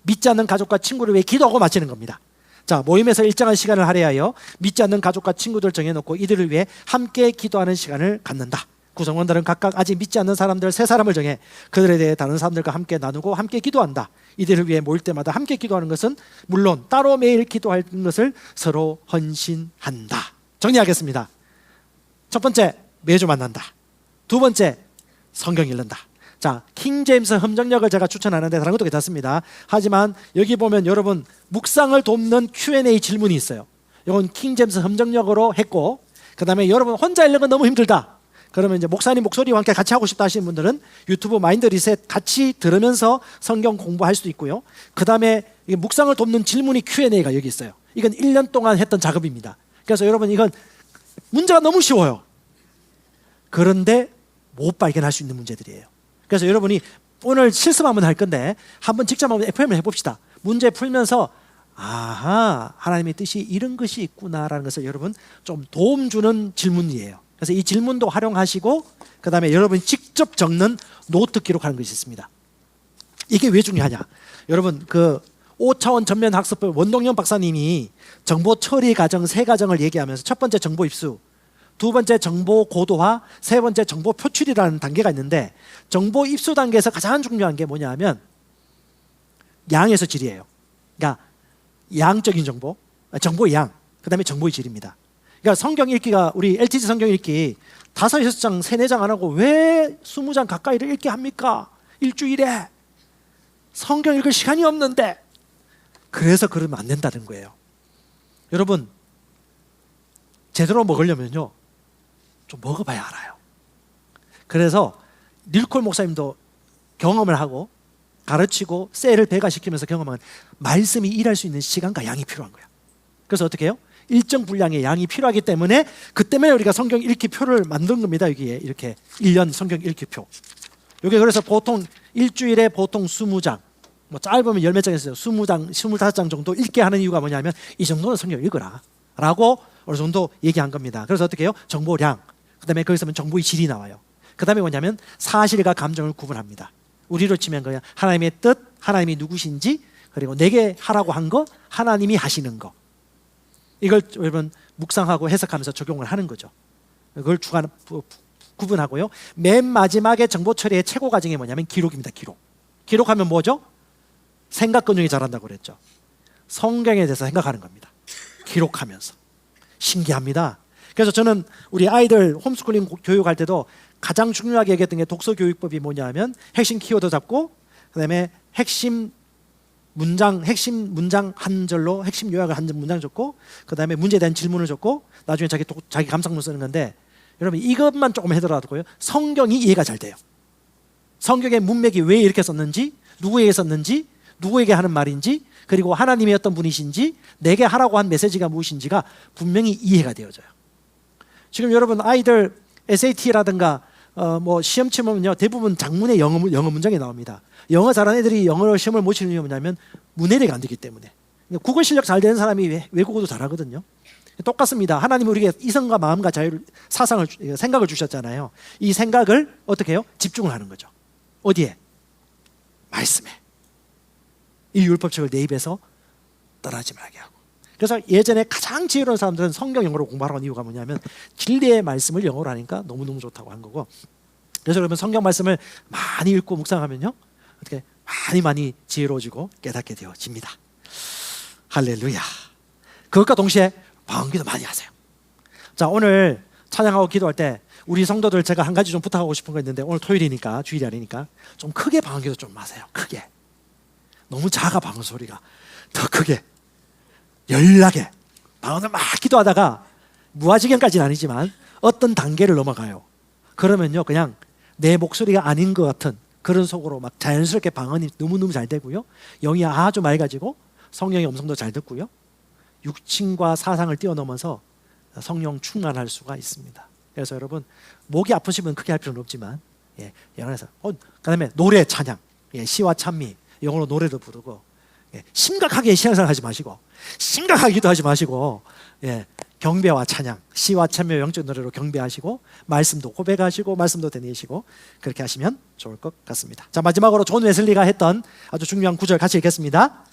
믿지 않는 가족과 친구를 위해 기도하고 마치는 겁니다. 자, 모임에서 일정한 시간을 할애하여 믿지 않는 가족과 친구들 정해놓고 이들을 위해 함께 기도하는 시간을 갖는다. 구성원들은 각각 아직 믿지 않는 사람들 3사람을 정해 그들에 대해 다른 사람들과 함께 나누고 함께 기도한다. 이들을 위해 모일 때마다 함께 기도하는 것은 물론 따로 매일 기도하는 것을 서로 헌신한다. 정리하겠습니다. 첫 번째, 매주 만난다. 두 번째, 성경 읽는다. 자, 킹제임스 험정역을 제가 추천하는데 다른 것도 괜찮습니다. 하지만 여기 보면 여러분 묵상을 돕는 Q&A 질문이 있어요. 이건 킹제임스 험정역으로 했고, 그 다음에 여러분 혼자 읽는 건 너무 힘들다. 그러면 이제 목사님 목소리와 함께 같이 하고 싶다 하시는 분들은 유튜브 마인드 리셋 같이 들으면서 성경 공부할 수도 있고요. 그 다음에 묵상을 돕는 질문이 Q&A가 여기 있어요. 이건 1년 동안 했던 작업입니다. 그래서 여러분 이건 문제가 너무 쉬워요. 그런데 못 발견할 수 있는 문제들이에요. 그래서 여러분이 오늘 실습 한번 할 건데 한번 직접 한번 FM을 해봅시다. 문제 풀면서 하나님의 뜻이 이런 것이 있구나라는 것을 여러분 좀 도움 주는 질문이에요. 그래서 이 질문도 활용하시고 그 다음에 여러분이 직접 적는 노트 기록하는 것이 있습니다. 이게 왜 중요하냐? 여러분 그 5차원 전면 학습법 원동영 박사님이 정보 처리 과정 3과정을 얘기하면서 첫 번째 정보 입수, 두 번째 정보 고도화, 세 번째 정보 표출이라는 단계가 있는데 정보 입수 단계에서 가장 중요한 게 뭐냐면 양에서 질이에요. 그러니까 양적인 정보, 정보의 양, 그 다음에 정보의 질입니다. 그러니까 성경 읽기가 우리 LTG 성경 읽기 5, 6장, 3, 4장 안 하고 왜 20장 가까이를 읽게 합니까? 일주일에 성경 읽을 시간이 없는데. 그래서 그러면 안 된다는 거예요. 여러분 제대로 먹으려면요 좀 먹어봐야 알아요. 그래서 닐콜 목사님도 경험을 하고 가르치고 셀을 배가시키면서 경험한 말씀이 일할 수 있는 시간과 양이 필요한 거예요. 그래서 어떻게 해요? 일정 분량의 양이 필요하기 때문에 그 때문에 우리가 성경 읽기 표를 만든 겁니다. 여기에 이렇게 1년 성경 읽기 표. 이게 그래서 보통 일주일에 보통 20장, 뭐 짧으면 10몇 장 있어요. 20장, 25장 정도 읽게 하는 이유가 뭐냐면 이 정도는 성경 읽어라 라고 어느 정도 얘기한 겁니다. 그래서 어떻게 해요? 정보량, 그 다음에 거기서 정보의 질이 나와요. 그 다음에 뭐냐면 사실과 감정을 구분합니다. 우리로 치면 그냥 하나님의 뜻, 하나님이 누구신지, 그리고 내게 하라고 한 거, 하나님이 하시는 거, 이걸 여러분 묵상하고 해석하면서 적용을 하는 거죠. 그걸 구분하고요. 맨 마지막에 정보 처리의 최고 과정이 뭐냐면 기록입니다. 기록하면 뭐죠? 생각 근육이 자란다고 그랬죠. 성경에 대해서 생각하는 겁니다. 기록하면서. 신기합니다. 그래서 저는 우리 아이들 홈스쿨링 교육할 때도 가장 중요하게 얘기했던 게 독서 교육법이 뭐냐면 핵심 키워드 잡고, 그 다음에 핵심 문장 한 절로 핵심 요약을 한 문장 적고, 그 다음에 문제에 대한 질문을 적고, 나중에 자기 감상문 쓰는 건데, 여러분 이것만 조금 해더라도요 성경이 이해가 잘 돼요. 성경의 문맥이 왜 이렇게 썼는지, 누구에게 썼는지, 누구에게 하는 말인지, 그리고 하나님이 어떤 분이신지, 내게 하라고 한 메시지가 무엇인지가 분명히 이해가 되어져요. 지금 여러분 아이들 SAT라든가 뭐 시험 치면요 대부분 장문의 영어 문장이 나옵니다. 영어 잘하는 애들이 영어 시험을 못 치는 이유가 뭐냐면 문해력이 안 되기 때문에. 국어 실력 잘 되는 사람이 외국어도 잘하거든요. 똑같습니다. 하나님은 우리에게 이성과 마음과 자유를, 생각을 주셨잖아요. 이 생각을 어떻게 해요? 집중을 하는 거죠. 어디에? 말씀에. 이 율법책을 내 입에서 떠나지 말게 하고. 그래서 예전에 가장 지혜로운 사람들은 성경 영어로 공부하라는 이유가 뭐냐면 진리의 말씀을 영어로 하니까 너무너무 좋다고 한 거고. 그래서 여러분 성경 말씀을 많이 읽고 묵상하면요 어떻게 많이 지혜로워지고 깨닫게 되어집니다. 할렐루야. 그것과 동시에 방언기도 많이 하세요. 자, 오늘 찬양하고 기도할 때 우리 성도들 제가 한 가지 좀 부탁하고 싶은 거 있는데, 오늘 토요일이니까, 주일이 아니니까 좀 크게 방언기도 좀 하세요. 크게. 너무 작아 방언 소리가. 더 크게, 열나게 방언을 막 기도하다가 무아지경까지는 아니지만 어떤 단계를 넘어가요. 그러면요 그냥 내 목소리가 아닌 것 같은 그런 속으로 막 자연스럽게 방언이 너무너무 잘 되고요, 영이 아주 맑아지고 성령의 음성도 잘 듣고요, 육신과 사상을 뛰어넘어서 성령 충만할 수가 있습니다. 그래서 여러분 목이 아프시면 크게 할 필요는 없지만, 영어에서 그다음에 노래 찬양, 시와 찬미, 영어로 노래도 부르고, 심각하게 신앙생활 하지 마시고, 심각하게 기도하지 마시고, 경배와 찬양, 시와 찬미, 영적 노래로 경배하시고, 말씀도 고백하시고, 말씀도 되뇌시고, 그렇게 하시면 좋을 것 같습니다. 자, 마지막으로 존 웨슬리가 했던 아주 중요한 구절 같이 읽겠습니다.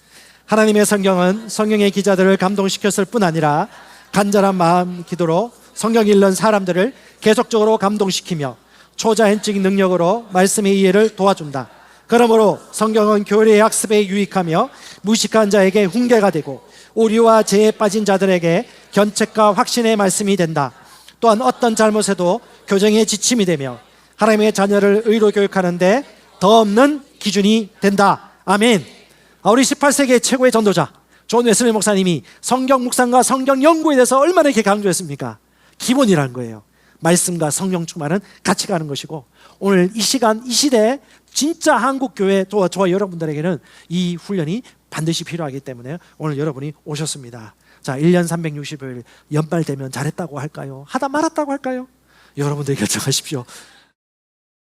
하나님의 성경은 성경의 기자들을 감동시켰을 뿐 아니라 간절한 마음 기도로 성경 읽는 사람들을 계속적으로 감동시키며 초자연적인 능력으로 말씀의 이해를 도와준다. 그러므로 성경은 교리의 학습에 유익하며 무식한 자에게 훈계가 되고 오류와 죄에 빠진 자들에게 견책과 확신의 말씀이 된다. 또한 어떤 잘못에도 교정의 지침이 되며 하나님의 자녀를 의로 교육하는데 더 없는 기준이 된다. 아멘. 우리 18세기의 최고의 전도자 존 웨슬리 목사님이 성경 묵상과 성경 연구에 대해서 얼마나 이렇게 강조했습니까? 기본이라는 거예요. 말씀과 성령 충만은 같이 가는 것이고, 오늘 이 시간 이 시대에 진짜 한국교회 저와 여러분들에게는 이 훈련이 반드시 필요하기 때문에 오늘 여러분이 오셨습니다. 자, 1년 365일 연말 되면 잘했다고 할까요? 하다 말았다고 할까요? 여러분들이 결정하십시오.